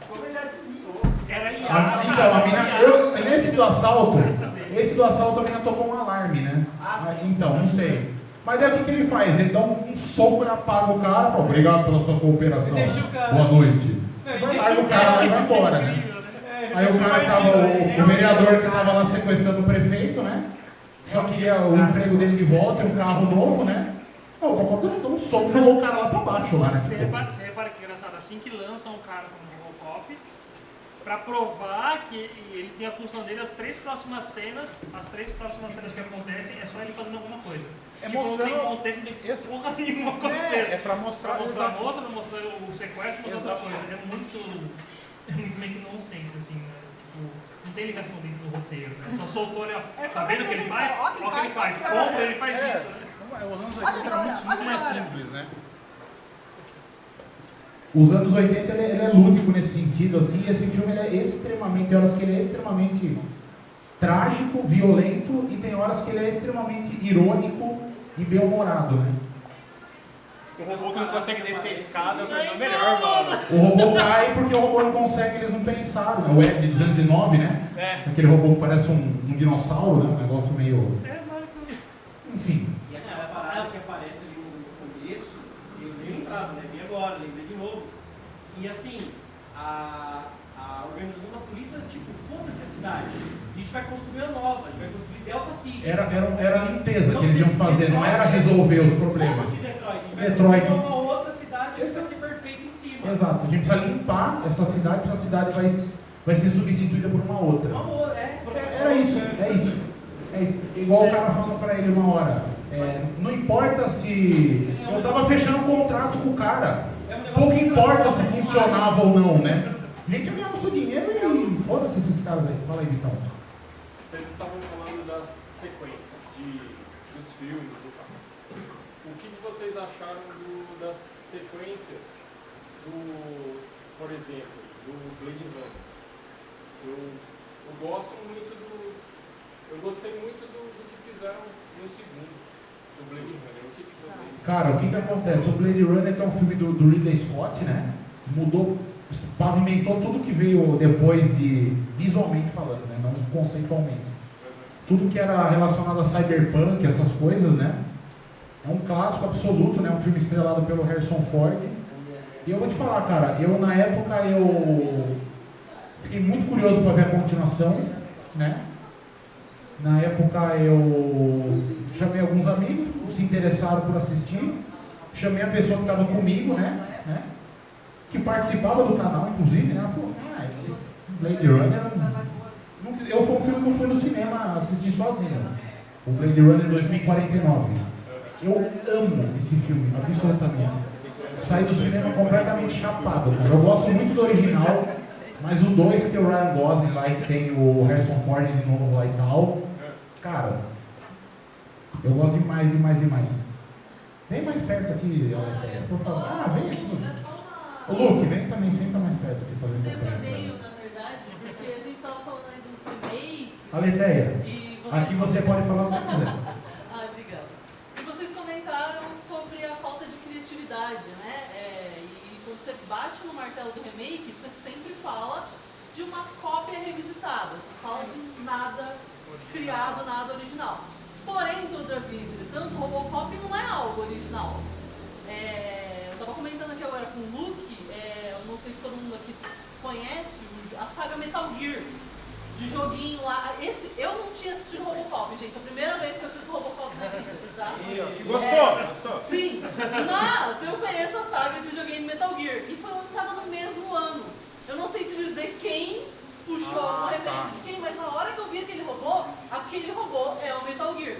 Como ele adivinhou? Então, a mina... Esse do assalto a mina tocou um alarme, né? Então, não sei. Mas daí o que ele faz? Ele dá um soco, ele apaga o cara e fala, obrigado pela sua cooperação. Boa noite. Larga o cara e vai embora, né? Aí o cara tava, o vereador que estava lá sequestrando o prefeito, né? Só queria o emprego dele de volta e um carro novo, né? O Robocop deu um soco e jogou o cara lá pra baixo, lá, né? Você repara que engraçado, assim que lançam o cara como Robocop, pra provar que ele tem a função dele, as 3 próximas cenas que acontecem, é só ele fazendo alguma coisa. Não tem contexto, não tem porra nenhuma acontecendo. É pra mostrar a moça, pra mostrar o sequestro, pra mostrar outra coisa. É muito meio que nonsense, assim, né? Tipo, não tem ligação dentro do roteiro, né? Só soltou ele, ó, tá vendo o que ele faz? Olha o que ele faz, compra, ele faz isso, né? Os anos 80 era muito mais simples, né? Os anos 80 ele é lúdico nesse sentido, assim, esse filme ele é extremamente, tem horas que ele é extremamente trágico, violento, e tem horas que ele é extremamente irônico e bem-humorado, né? O robô que não consegue descer a escada é o melhor, mano. O robô cai porque o robô não consegue, eles não pensaram, né? O Ed 209, né? Aquele robô que parece um dinossauro, né? Um negócio meio... Enfim. E aquela parada que aparece ali no começo, eu nem lembrava, né? Vi agora, lembrei de novo. E assim, a organização da polícia, tipo, foda-se a cidade. A gente vai construir a nova, a gente vai construir Delta City. Era a limpeza que eles iam fazer, não era resolver os problemas. Detroit. A gente vai construir uma outra cidade que vai ser perfeita em cima. Exato, a gente precisa limpar essa cidade, porque a cidade vai ser substituída por uma outra. Era isso, é isso. Igual o cara falou pra ele uma hora, não importa se... Eu tava fechando um contrato com o cara, pouco importa se funcionava ou não, né? A gente ganhava o seu dinheiro e foda-se esses caras aí. Fala aí, Vitão. Vocês estavam falando das sequências, dos filmes e tal. O que vocês acharam das sequências por exemplo, do Blade Runner? Eu gostei muito do que fizeram no segundo, do Blade Runner. O que vocês... Cara, o que acontece? O Blade Runner, que é um filme do Ridley Scott, né? Mudou, pavimentou tudo que veio depois visualmente falando, né? Não conceitualmente. Tudo que era relacionado a cyberpunk, essas coisas, né? É um clássico absoluto, né? Um filme estrelado pelo Harrison Ford. E eu vou te falar, cara, na época eu fiquei muito curioso para ver a continuação, né? Na época eu chamei alguns amigos, se interessaram por assistir. Chamei a pessoa que estava comigo, né? Que participava do canal, inclusive, né? Ela falou, Blade Runner... Foi um filme que eu fui no cinema assistir sozinho. O Blade Runner 2049. Eu amo esse filme, absolutamente. Saí do cinema completamente chapado, cara. Eu gosto muito do original, mas o 2 que tem o Ryan Gosling lá e que tem o Harrison Ford de novo lá e tal. Cara, eu gosto demais. Vem mais perto aqui, Aletheia, por favor. Vem aqui. Ô Luke, vem também, senta mais perto aqui fazendo devaneio, na verdade, porque a gente estava falando aí dos remakes. Aletheia, aqui você pode falar o que você quiser. Obrigada. E vocês comentaram sobre a falta de criatividade, né? E quando você bate no martelo do remake, você sempre fala de uma cópia revisitada. Você fala de nada criado, nada original. Porém, todavia, entretanto, Robocop não é algo original. Eu estava comentando aqui agora com o Luke, eu não sei se todo mundo aqui conhece a saga Metal Gear, de joguinho lá. Eu não tinha assistido Robocop, gente. A primeira vez que eu assisto Robocop na vida, tá? Gostou? Sim, mas eu conheço a saga de videogame Metal Gear e foi lançada no mesmo ano. Eu não sei te dizer quem puxou uma referência de quem, mas na hora que eu vi aquele robô é o Metal Gear.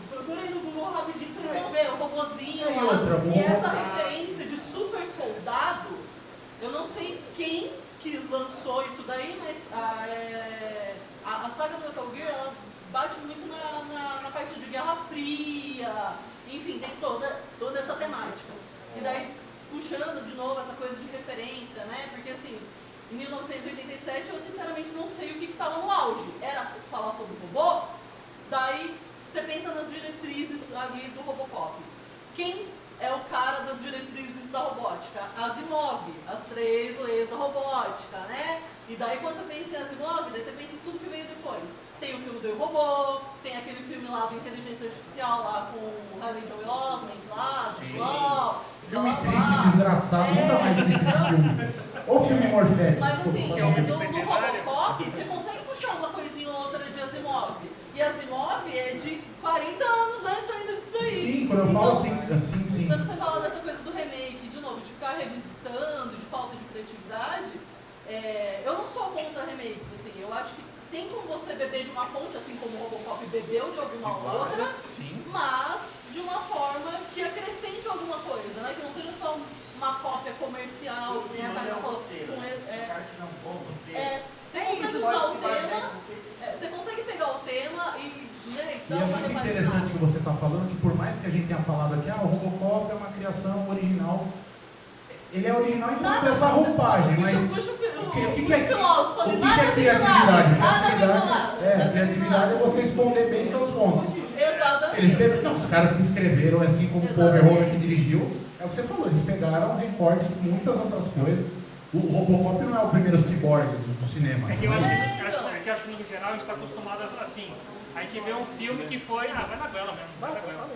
Procurem no Google rapidinho, vocês vão ver o robôzinho lá. E essa referência de super soldado, eu não sei quem que lançou isso daí, mas a saga Metal Gear, ela bate muito na parte de Guerra Fria, enfim, tem toda essa temática. E daí, puxando de novo essa coisa de referência, né, porque assim, em 1987 eu sinceramente não sei o que estava no auge. Era falar sobre o robô, daí você pensa nas diretrizes ali do Robocop. Quem é o cara das diretrizes da robótica? Asimov, as 3 leis da robótica, né? E daí quando você pensa em Asimov, daí você pensa em tudo que veio depois. Tem o filme do Robô, tem aquele filme lá do Inteligência Artificial lá com o Haley Joel Osment lá, do Slow. Filme triste, desgraçado, nunca mais assisti esse filme. Ou filme morfético. Mas assim, no Robocop, você consegue puxar uma coisinha ou outra de Asimov. E Asimov é de 40 anos antes ainda disso aí. Sim, quando eu falo assim, sim. Quando você fala dessa coisa do remake, de novo, de ficar revisitando, de falta de criatividade, eu não sou contra remakes, assim, eu acho que tem como você beber de uma fonte, assim como o Robocop bebeu de alguma outra, mas de uma forma que acrescente alguma coisa, né? Que não seja só uma cópia comercial, né? A Carla falou. Você consegue usar o tema, você consegue pegar o tema e E é muito interessante o que você está falando, que por mais que a gente tenha falado aqui, o Robocop é uma criação original, ele é original enquanto essa roupagem, mas o que é criatividade? Criatividade é você esconder bem suas fontes. Exatamente. Os caras que escreveram, assim como o Paul Verhoeven que dirigiu, é o que você falou, eles pegaram um recorte de muitas outras coisas. O Robocop não é o primeiro ciborgue do cinema. É que eu acho que no geral a gente está acostumado a, assim, a gente vê um filme que foi, vai na goela mesmo, vai na goela.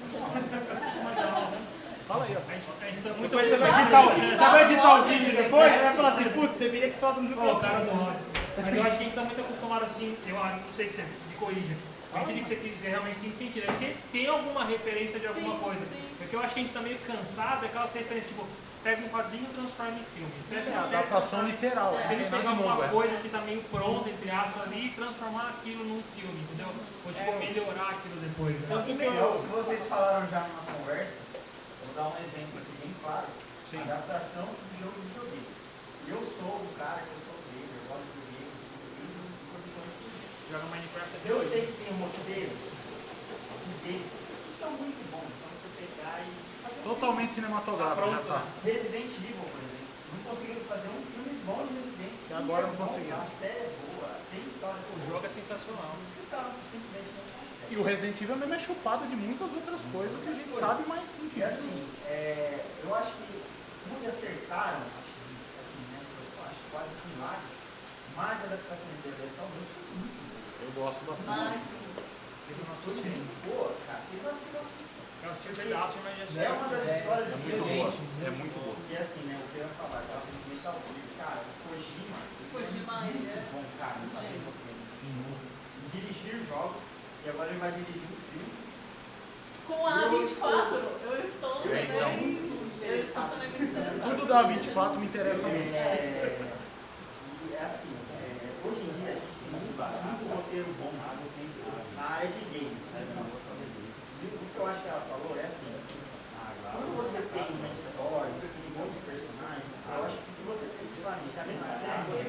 Fala aí, ó. A gente tá muito depois você vai editar o vídeo depois, vai falar assim, putz, deveria que todo mundo o cara do ódio. Mas eu acho que a gente está muito acostumado assim, eu não sei se você me corrija. A gente que você quis dizer realmente tem sentido. Aí você tem alguma referência de alguma coisa. Porque eu acho que a gente está meio cansado daquelas referências, tipo, pega um quadrinho e transforma em filme. É a adaptação literal. Se ele pegar uma coisa que está meio pronta, entre aspas, ali, e transformar aquilo num filme, entendeu? Ou tipo, melhorar aquilo depois. Né? Tanto que se vocês falaram já numa conversa, vou dar um exemplo aqui bem claro. Sim. Adaptação de jogo de videogame. Eu sou um cara que eu sou gamer, eu gosto de games, joga Minecraft até eu hoje. sei que tem roteiros que são muito bons, só você pegar e fazer totalmente cinematográfico, já tá. Resident Evil, por exemplo. Não conseguiram fazer um filme bom de Resident Evil. Agora não conseguiram. A série é boa, tem história. O jogo é sensacional. Os caras simplesmente não conseguem. E o Resident Evil mesmo é chupado de muitas outras coisas que a gente sabe, mas enfim. E assim, eu acho que muito acertaram, assim, né? Eu acho quase que um milagre, mas a adaptação de TV talvez foi muito boa. Eu gosto bastante. Teve uma coisa muito boa, cara. Teve uma eu assisti o pedaço, mas já é uma das histórias é muito boa. É muito boa. Porque assim, né? O que eu ia falar, tava no Metal Gear, cara, o Kojima, ele é bom, cara, não fazia roteiro. Dirigir jogos, e agora ele vai dirigir um filme. Com a A24, eu estou também me interessando. Tudo da A24 me interessa muito. E é assim, hoje em dia a gente tem muito roteiro bom na área de games, sabe? E o que eu acho que ela falou é assim, quando você tem uma história, você tem muitos personagens, eu acho que se você tem que planejar se você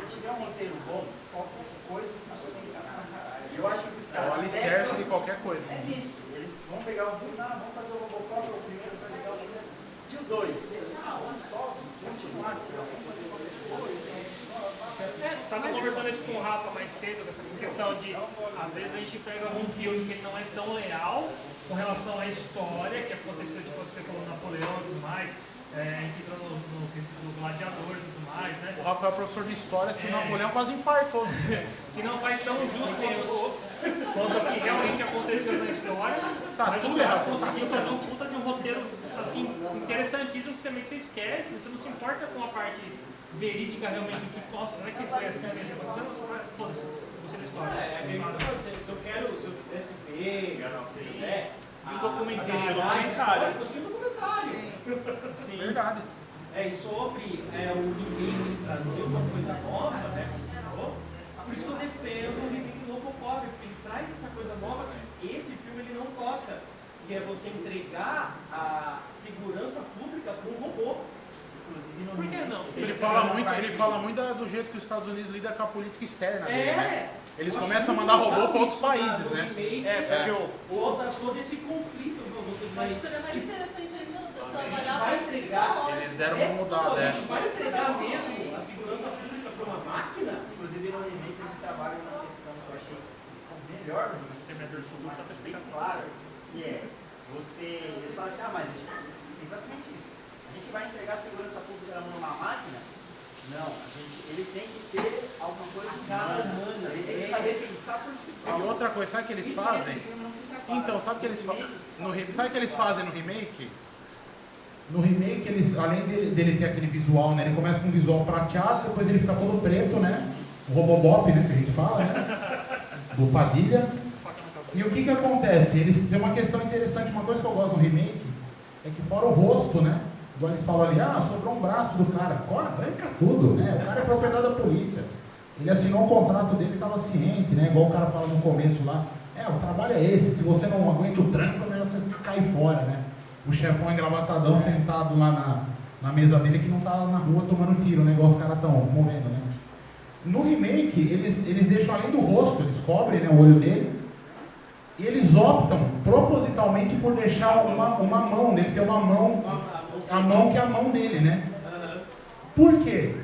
tiver um roteiro bom, qualquer coisa você tem que caralho. Eu acho que os caras... É o alicerce de qualquer coisa. É isso, eles vão pegar o filme, vamos fazer o Robocop, o primeiro, vai pegar o primeiro. De dois, um só, 24, Estava conversando isso com o Rafa mais cedo, dessa questão de, às vezes a gente pega um filme que não é tão leal com relação à história que aconteceu, tipo você falou Napoleão e tudo mais, que entrou no quesito do gladiador e tudo mais, né? O Rafael é professor de história, se Napoleão quase infartou. Que não faz tão justo quanto o que realmente aconteceu na história. Tá mas tudo o cara errado. conseguiu fazer um puta de um roteiro assim, interessantíssimo, que você meio que você esquece, você não se importa com a parte verídica realmente do que, nossa, será que foi assim mesmo? Você não se vai, foda-se, você da história. Se eu quisesse ver, né? Um documentário. Eu assisti um documentário. Sim, verdade. E sobre o remake trazer uma coisa nova, né? Como você falou, por isso que eu defendo o remake do Robocop, porque ele traz essa coisa nova. Esse filme ele não toca, que é você entregar a segurança pública para um robô. Por que não? Ele fala muito do jeito que os Estados Unidos lidam com a política externa dele, né? Eles começam a mandar robô para outros países, né? Porque todo esse conflito, você vai... Acho que seria mais interessante ainda A gente trabalhar vai a entregar, eles deram uma mudada, a gente vai entregar mesmo a segurança pública para uma máquina. Inclusive no remake eles trabalham uma questão que eu achei melhor no bem claro, que é eles falam assim, mas exatamente isso. A gente vai entregar a segurança pública numa máquina? Não, ele tem que ter alguma coisa humana. Ele tem que saber pensar por si próprio. E outra coisa, sabe o que eles fazem? Então, sabe o que eles fazem? Sabe o que eles fazem no remake? No remake, eles, além dele ter aquele visual, né? Ele começa com um visual prateado, depois ele fica todo preto, né? O Robobop, né? Que a gente fala, né? Do Padilha. E o que acontece? Eles têm uma questão interessante, uma coisa que eu gosto no remake, é que fora o rosto, né? Igual eles falam ali, sobrou um braço do cara. Corta, vai ficar tudo, né? O cara é propriedade da polícia. Ele assinou o contrato dele e estava ciente, né? Igual o cara fala no começo lá. O trabalho é esse, se você não aguenta o tranco, é melhor você cair fora, né? O chefão engravatadão sentado lá na mesa dele que não tá na rua tomando tiro, né? Igual os caras estão morrendo, né? No remake, eles deixam além do rosto, eles cobrem, né, o olho dele, e eles optam propositalmente por deixar uma mão dele, ter uma mão, a mão que é a mão dele, né? Por quê?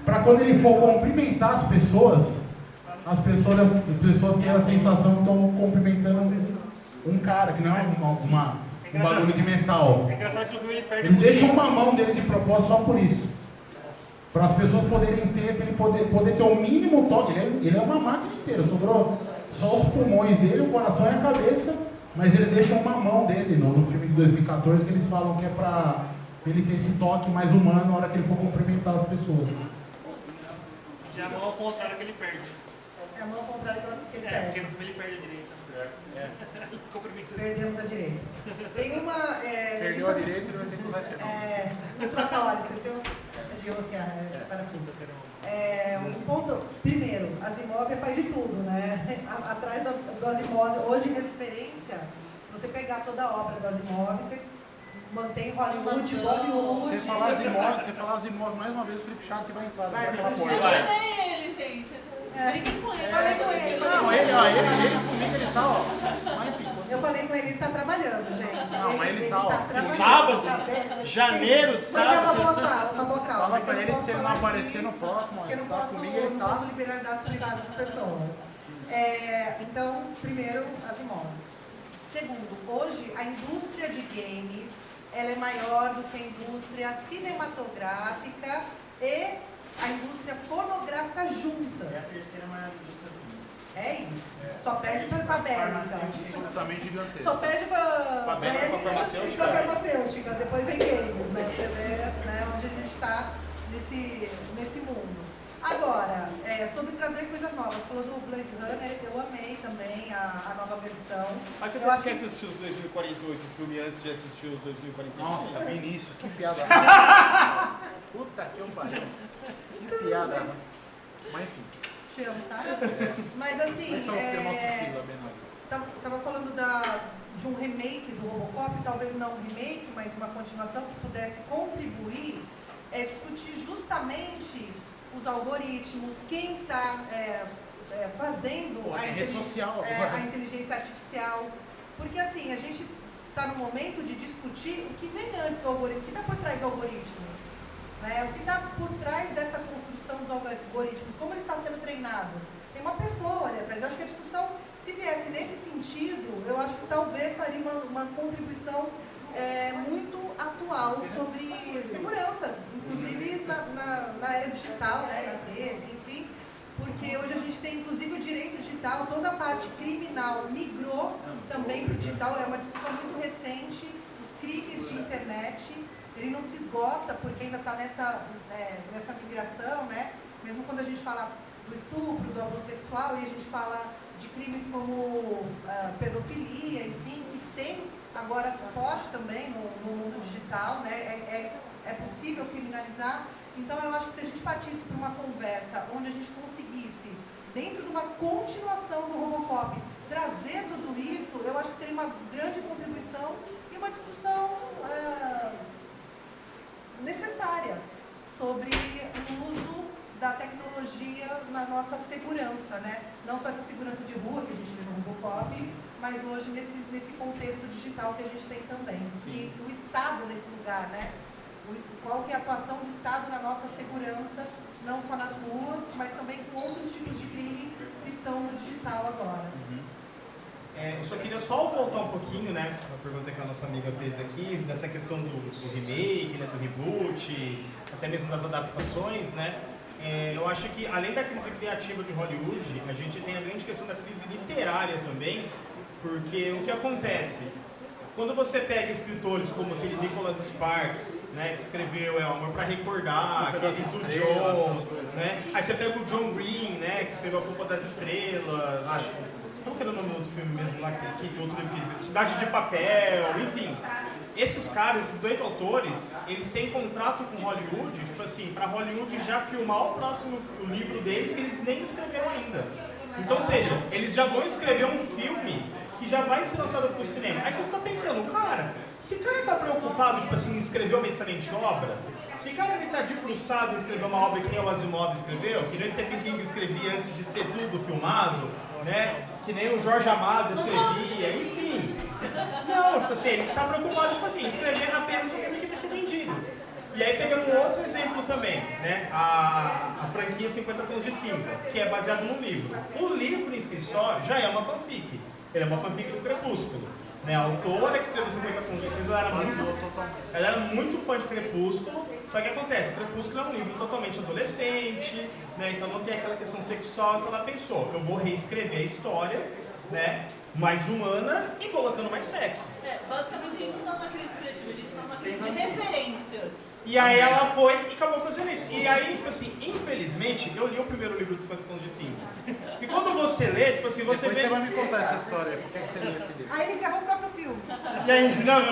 Para quando ele for cumprimentar as pessoas têm a sensação que estão cumprimentando um cara, que não é um bagulho de metal. É engraçado que no filme ele perde. Eles deixam uma mão dele de propósito só por isso. Para as pessoas poderem ter, para ele poder ter o mínimo toque. Ele é uma máquina inteira, sobrou só os pulmões dele, o coração e a cabeça, mas eles deixam uma mão dele no filme de 2014, que eles falam que é para ele ter esse toque mais humano na hora que ele for cumprimentar as pessoas. Já a mão ao contrário que ele perde. É a mão ao contrário que ele Porque perde. no filme ele perde a direita. Perdemos a direita. Tem uma... Perdeu a direita e vai ter que usar a esquerda. Não troca hora, esqueceu? De rosquear, um ponto, primeiro, Asimov é pai de tudo, né? Atrás do Asimov, hoje referência, se você pegar toda a obra do Asimov, você mantém Hollywood, Bollywood... Você falar Asimov mais uma vez, o Felipe Chat vai entrar naquela Eu porta. chamei ele, gente. Briguei com ele. Falei com ele. Não, ele comigo ele tá, ó. Mas enfim. Eu falei com ele, ele tá trabalhando, gente. Não, mas ele tá, ó. trabalhando. Sábado? Janeiro de sábado? Mas é uma boa causa. Fala pra ele que se ele não aparecer no próximo, Porque eu não tá posso, comigo ele não tá. posso liberar dados privados das pessoas. Então, primeiro, Asimov. Segundo, hoje a indústria de games ela é maior do que a indústria cinematográfica e a indústria fonográfica juntas. É a terceira maior indústria do mundo. É isso. Só perde para a Bélica. Absolutamente gigantesco. Só perde para a Bélica, para a farmacêutica. Para a farmacêutica. Depois vem games, né? Você vê, né, onde a gente está nesse mundo. Agora, sobre trazer coisas novas. Você falou do Blade Runner, eu amei também a nova versão. Mas você quer assistir os 2048, o filme antes de assistir os 2048? Nossa, Vinícius, que piada. Puta que eu pariu. Que piada. Mas enfim. Te amo, tá? Mas assim, Esse é o nosso fila, Bernardo. Tava falando de um remake do Robocop, talvez não um remake, mas uma continuação que pudesse contribuir, discutir justamente os algoritmos, quem está fazendo a inteligência artificial. Porque assim, a gente está no momento de discutir o que vem antes do algoritmo, o que está por trás do algoritmo. O que está por trás dessa construção dos algoritmos, como ele está sendo treinado. Tem uma pessoa ali atrás. Eu acho que a discussão, se viesse nesse sentido, eu acho que talvez faria uma contribuição muito atual atual sobre segurança, inclusive na era digital, né, nas redes, enfim, porque hoje a gente tem inclusive o direito digital, toda a parte criminal migrou também para o digital, é uma discussão muito recente, os crimes de internet, ele não se esgota porque ainda está nessa migração, né? Mesmo quando a gente fala do estupro, do abuso sexual, e a gente fala de crimes como pedofilia, enfim, que tem agora suporte também no mundo digital, né? É possível criminalizar. Então eu acho que se a gente partisse para uma conversa onde a gente conseguisse, dentro de uma continuação do Robocop, trazer tudo isso, eu acho que seria uma grande contribuição e uma discussão necessária sobre o uso da tecnologia na nossa segurança, né? Não só essa segurança de rua que a gente vê no Robocop, mas hoje nesse contexto digital que a gente tem também. E o Estado nesse lugar, né? Qual que é a atuação do Estado na nossa segurança, não só nas ruas, mas também com outros tipos de crime que estão no digital agora. Eu só queria voltar um pouquinho, né, a pergunta que a nossa amiga fez aqui, dessa questão do remake, né, do reboot, até mesmo das adaptações, né. Eu acho que, além da crise criativa de Hollywood, a gente tem a grande questão da crise literária também, porque o que acontece? Quando você pega escritores como aquele Nicholas Sparks, né, que escreveu Amor para Recordar, aquele do John, né, aí você pega o John Green, né, que escreveu A Culpa das Estrelas, qual que era o nome do outro filme mesmo lá, que outro livro que ele fez? Cidade de Papel, enfim. Esses caras, esses dois autores, eles têm contrato com Hollywood, tipo assim, para Hollywood já filmar o próximo livro deles que eles nem escreveram ainda. Então, ou seja, eles já vão escrever um filme que já vai ser lançado pro cinema. Aí você fica pensando, cara, esse cara tá preocupado, tipo assim, em escrever uma excelente obra? Esse cara ele tá debruçado em escrever uma obra que nem o Asimov escreveu, que nem o Stephen King escrevia antes de ser tudo filmado, né? Que nem o Jorge Amado escrevia, enfim. Não, tipo assim, ele tá preocupado, tipo assim, escrever apenas um livro que vai ser vendido. E aí pegando um outro exemplo também, né? A franquia 50 Tons de Cinza, que é baseado num livro. O livro em si só já é uma fanfic. Ele é uma fanfic do Crepúsculo. Né? A autora que escreveu 50 Tons de Cinza, ela era muito fã de Crepúsculo, só que acontece, Crepúsculo é um livro totalmente adolescente, né? Então não tem aquela questão sexual, então ela pensou, eu vou reescrever a história, né? Mais humana e colocando mais sexo. Basicamente a gente não está numa crise criativa, a gente está numa crise de referências. E aí ela foi e acabou fazendo isso. E aí, tipo assim, infelizmente, eu li o primeiro livro de 50 Tons de Cinza. E quando você lê, tipo assim, você Depois vê... você vai me contar essa história, por que você lê esse livro? Aí ele gravou o próprio filme. E aí, não.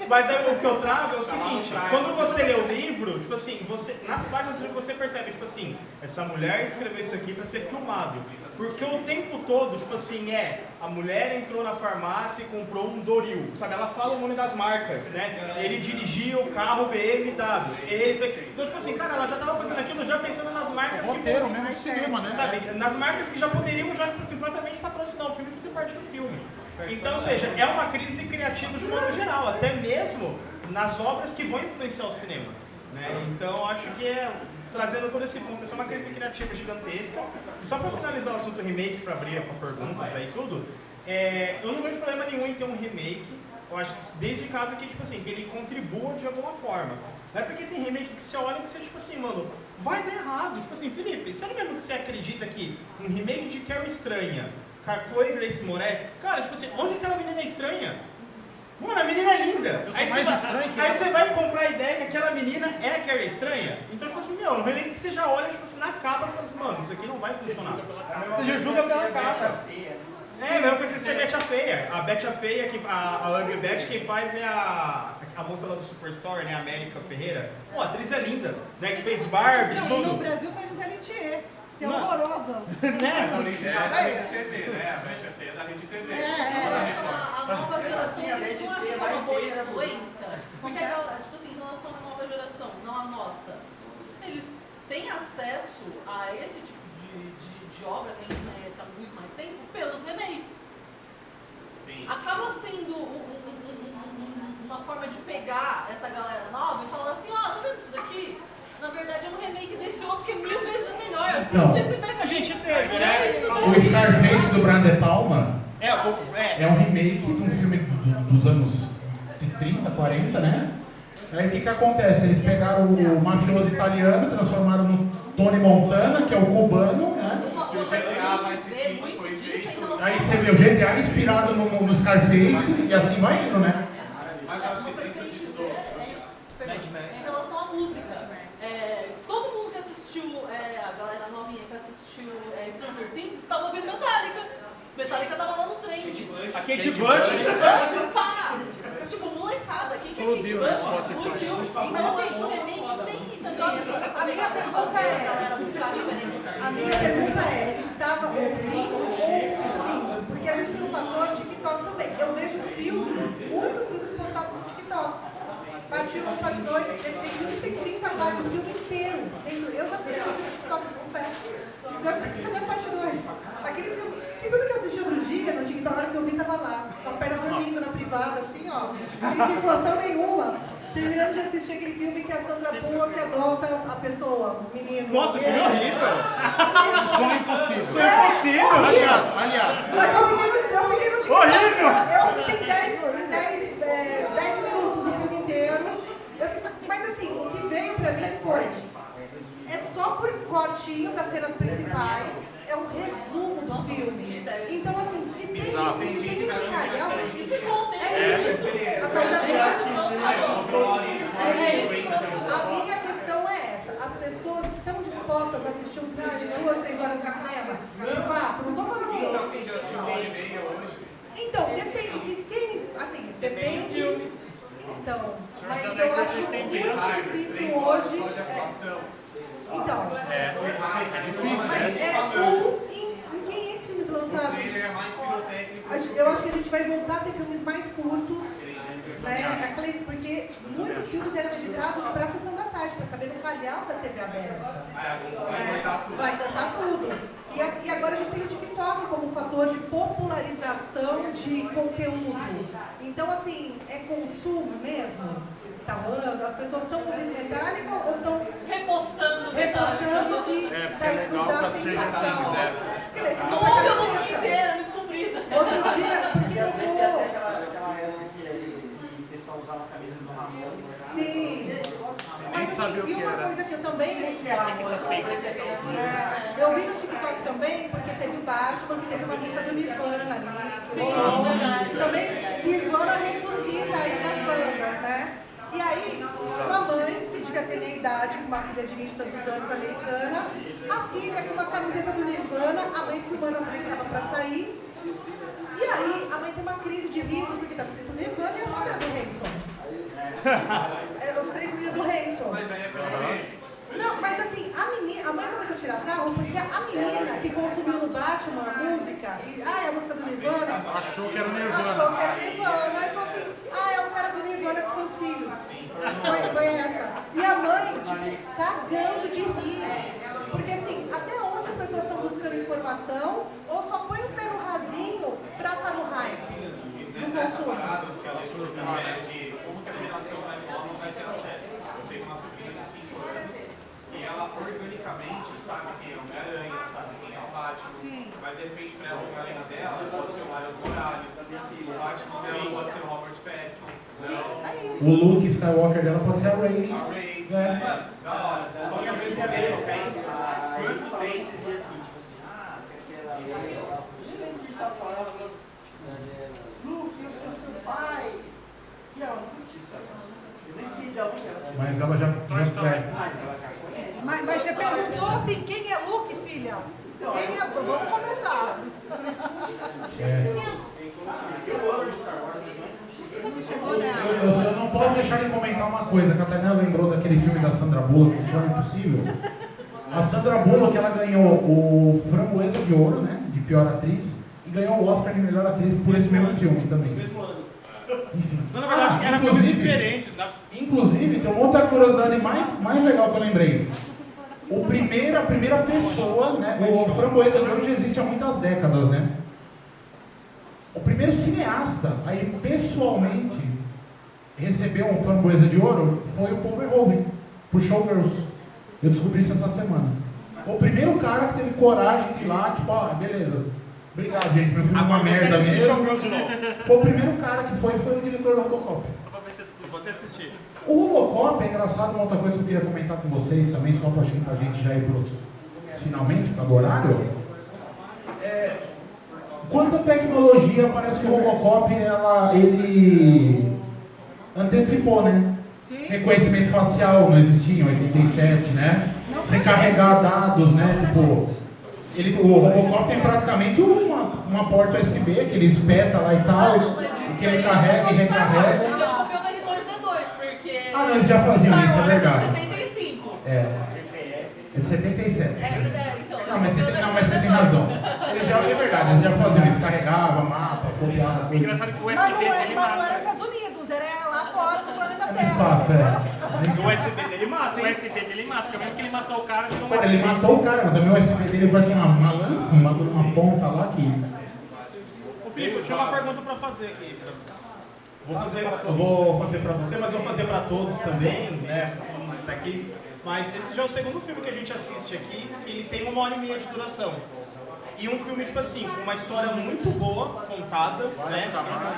Mas o que eu trago é o seguinte, quando você lê o livro, tipo assim, nas páginas do livro você percebe, tipo assim, essa mulher escreveu isso aqui para ser filmado. Porque o tempo todo, tipo assim, a mulher entrou na farmácia e comprou um Doril, sabe? Ela fala o nome das marcas, né? Ele dirigia o carro BMW. Então, tipo assim, cara, ela já tava fazendo aquilo já pensando nas marcas que... Roteiro mesmo no cinema, né? Sabe? Nas marcas que já poderiam já, tipo assim, propriamente patrocinar o filme e fazer parte do filme. Então, ou seja, é uma crise criativa de modo geral, até mesmo nas obras que vão influenciar o cinema. Né? Então, acho que trazendo todo esse ponto, essa é uma crise criativa gigantesca. E só para finalizar o assunto remake, para abrir para perguntas aí tudo, eu não vejo problema nenhum em ter um remake. Eu acho que desde casa que, tipo assim, que ele contribua de alguma forma. Não é porque tem remake que você olha e que você, tipo assim, mano, vai dar errado. Tipo assim, Felipe, sério mesmo que você acredita que um remake de Carrie Estranha, Chloe e Grace Moretz, cara, tipo assim, onde aquela menina é estranha? Mano, a menina é linda. Aí você vai comprar a ideia que aquela menina é a Carrie Estranha. Então, tipo assim, um remake que você já olha, tipo assim, na capa, você fala assim, mano, isso aqui não vai funcionar. Você já julga pela capa. Não precisa ser Betty a Feia. A Betty a Feia, a Ugly Betty, quem faz é a moça lá do Superstore, né, a América Ferreira. Pô, a atriz é linda, né, que fez Barbie e tudo. No Brasil foi Gisele Thier, que é horrorosa. Né? A original da Rede TV, né? A Betty a Feia da Rede TV. A nova geração sempre não acha que é uma boa influência. Porque, tipo assim, em relação à nova geração, não a nossa, eles têm acesso a esse tipo de obra que a gente conhece há muito mais tempo pelos remakes. Sim. Acaba sendo uma forma de pegar essa galera nova e falar assim, tá vendo isso daqui? Na verdade é um remake desse outro que é 1000 vezes melhor. Assiste esse daqui. A gente teve, né? O Scarface do Brian De Palma é um remake de um filme dos anos 30, 40, né? Aí o que acontece? Eles pegaram o mafioso italiano, transformaram no Tony Montana, que é o cubano, né? Aí você vê o GTA inspirado no Scarface e assim vai indo, né? Em relação à música, todo mundo que assistiu, a galera novinha que assistiu Stranger Things, estava ouvindo Metallica. Metallica tava lá no trem. A Kate Bush? Pá! Tipo, molecada, quem que é Kate Bush? Explodiu. Então, assim, o remake tem que também essa A minha pergunta galera buscar referência. A minha pergunta estava ouvindo ou consumindo? Porque a gente tem o fator TikTok também. Eu vejo filmes, muitos filmes contados no TikTok. Parte 1, parte 2, tem filme que tem 30 partes, o filme inteiro. Eu já assisti no TikTok, confesso. Cadê a parte 2? Aquele filme que eu assisti outro dia, no TikTok, na hora que eu vi, tava lá. Com a perna dormindo na privada, assim, ó. Sem circulação nenhuma. Terminando de assistir aquele filme que a Sandra Bullock adota a pessoa, o menino. Nossa, que filme horrível! Sonho impossível. Sonho impossível! Aliás. Mas eu fiquei no TikTok. Horrível! Eu assisti em 10 minutos o filme inteiro. Mas assim, o que veio pra mim foi... É só por cortinho das cenas principais, é um resumo do filme. Então assim, se tem esse calhau... É isso. A minha questão é essa. As pessoas estão dispostas a assistir um filme de 2, 3 horas no cinema? De fato, não estou falando... Então, depende de quem... Assim, depende... Então, mas eu acho muito difícil hoje... Então, É difícil, mas em 500 filmes lançados, eu acho que a gente vai voltar a ter filmes mais curtos, né? Porque muitos filmes eram editados para a sessão da tarde, para caber no calhau da TV aberta. Vai cortar tudo. E agora a gente tem o TikTok como fator de popularização de conteúdo. Então, assim, é consumo mesmo? Tá rolando? As pessoas estão ouvindo Metallica ou estão repostando e é legal pra ser não ouve a música inteira, muito comprida. Outro dia, porque eu vou... Aquela época que o pessoal usava camisas do Ramon. Sim. Nem sabia o que E uma era. coisa que eu também... Eu vi no TikTok também, porque teve o Batman, que teve uma música do Nirvana ali. Sim. Também Nirvana ressuscita aí nas bandas, né? E aí, uma mãe, que devia ter minha idade, com uma filha de 20 tantos anos americana, a filha com uma camiseta do Nirvana, a mãe filmando a filha que estava para sair. E aí, a mãe tem uma crise de riso, porque estava escrito Nirvana e a outra do Hanson. Os 3 meninos do Hanson. Mas aí é pelo Não, mas assim, a mãe começou a tirar sarro porque a menina que consumiu no Batman a música, é a música do Nirvana, Achou que era o Nirvana. achou que era Nirvana, e falou assim, é o cara do Nirvana com seus filhos. Foi essa. E a mãe, tipo, cagando de rir. Porque assim, até onde as pessoas estão buscando informação, ou só põe o pé no rasinho pra estar no hype, no consumo. que ela surgiu de como que a geração mais nova vai ter acesso. Eu tenho uma sobrinha de 5 anos e ela organicamente sabe quem é o Homem-Aranha, sabe quem é o Batman, mas de repente para ela, o galera dela pode ser o Miles Morales, o Batman dela pode ser o Robert Pattinson. O Luke Skywalker dela pode ser a Rey. A Rey. É. Da hora. Só que ao mesmo tempo eu penso, Quantos tem esses dias assim, tipo assim, aquela lei, o que está falando, Luke, eu sou seu pai. E ela não assiste, eu nem sei de onde ela. Mas ela já Mas ela já conhece. Mas você perguntou assim, quem é Luke, filha? Quem é? Vamos começar. Eu amo Star Wars, mas Não chegou nela. Eu não posso deixar de comentar uma coisa. A Catarina lembrou daquele filme da Sandra Bullock, O Sonho Impossível. A Sandra Bullock, ela ganhou o Framboesa de Ouro, né, de pior atriz, e ganhou o Oscar de melhor atriz por esse mesmo filme também. Enfim. Não, na verdade, era coisa diferente. Inclusive, tem uma outra curiosidade mais legal que eu lembrei. A primeira pessoa, né, o Framboesa de Ouro já existe há muitas décadas, né? O primeiro cineasta aí pessoalmente recebeu um Framboesa de Ouro foi o Paul Verhoeven, por Showgirls. Eu descobri isso essa semana. O primeiro cara que teve coragem de ir lá, tipo, beleza. Obrigado, gente, meu filme é uma merda mesmo. Foi o primeiro cara que foi o diretor do Robocop. Só pra Eu vou até assistir. O Robocop é engraçado, uma outra coisa que eu queria comentar com vocês também, só pra gente já ir finalmente para o horário. Quanta tecnologia, parece que o Robocop ele antecipou, né? Sim. Reconhecimento facial não existia em 87, né? Você carregar dados, né? Tipo, o Robocop tem praticamente uma porta USB que ele espeta lá e tal, que ele carrega e recarrega. Isso é o papel da R2D2, porque... Ah, não, eles já faziam isso, é verdade. É de 75. É de 77. Então. Não, mas você tem razão. É verdade, eles já faziam isso, carregava mapa, copiava O coisa. engraçado é que o Mas USB não, dele não era mata. nos Estados Unidos, era lá fora do planeta No Terra. espaço, é. O USB dele mata, O hein? USB dele mata, porque mesmo que ele matou o cara, tirou um Cara, USB. ele matou o cara, mas também o USB dele parece uma lança, uma ponta lá que. Ô Felipe, eu tinha uma pergunta pra fazer aqui. Eu vou fazer pra você, mas vou fazer pra todos também, né? Daqui. Mas esse já é o segundo filme que a gente assiste aqui, que ele tem 1h30 de duração. E um filme, tipo assim, com uma história muito boa, contada, né?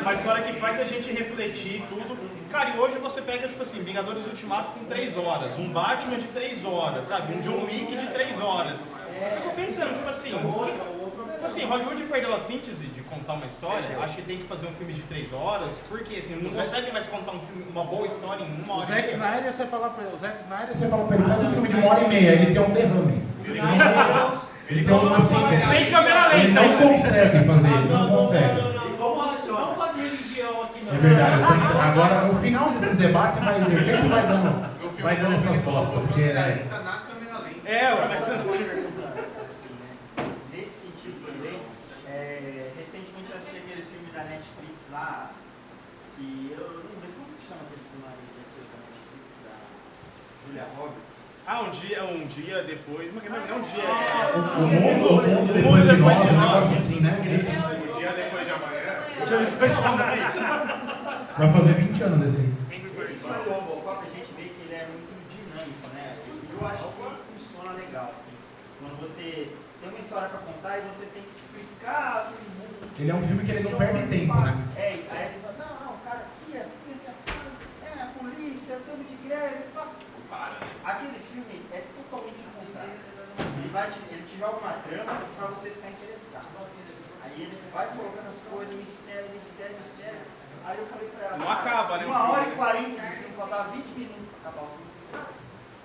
Uma história que faz a gente refletir tudo. Cara, e hoje você pega, tipo assim, Vingadores Ultimato com 3 horas, um Batman de 3 horas, sabe? Um John Wick de 3 horas. Eu fico pensando, tipo assim, Hollywood perdeu a síntese de contar uma história, acho que tem que fazer um filme de 3 horas, porque assim, não consegue mais contar um filme, uma boa história em 1 hora. O Zack Snyder, você fala pra ele, Você fala pra ele, faz um filme de 1h30, ele tem um derrame. Ele tem uma síntese. Sem câmera lenta. Ele não consegue fazer, ele não consegue. Vamos falar de religião aqui, não. É verdade. Agora, o final desses debates sempre vai dando essas bostas, porque É, o Zack Snyder. Nesse sentido também, recentemente eu assisti aquele filme da Netflix lá, que eu não lembro como que chama aquele filme lá da Netflix, da Julia Roberts. Ah, um dia depois. Mas não é um dia. o mundo depois de nós, um negócio assim, né? O dia depois de amanhã. O dia depois de amanhã. Vai fazer 20 anos esse. Esse filme do Robocop, a gente vê que ele é muito dinâmico, né? E eu acho que ele funciona legal, assim. Quando você tem uma história pra contar e você tem que explicar todo mundo. Ele é um filme que ele não perde tempo, né? Aí ele fala, não, cara, aqui é assim, a polícia, o tempo de greve, pá. Aquele filme é totalmente o contrário. Ele te joga uma trama pra você ficar interessado. Aí ele vai colocando as coisas, mistério. Aí eu falei pra ela, não acaba, né? 1h40 de filme, faltava 20 minutos pra acabar o filme.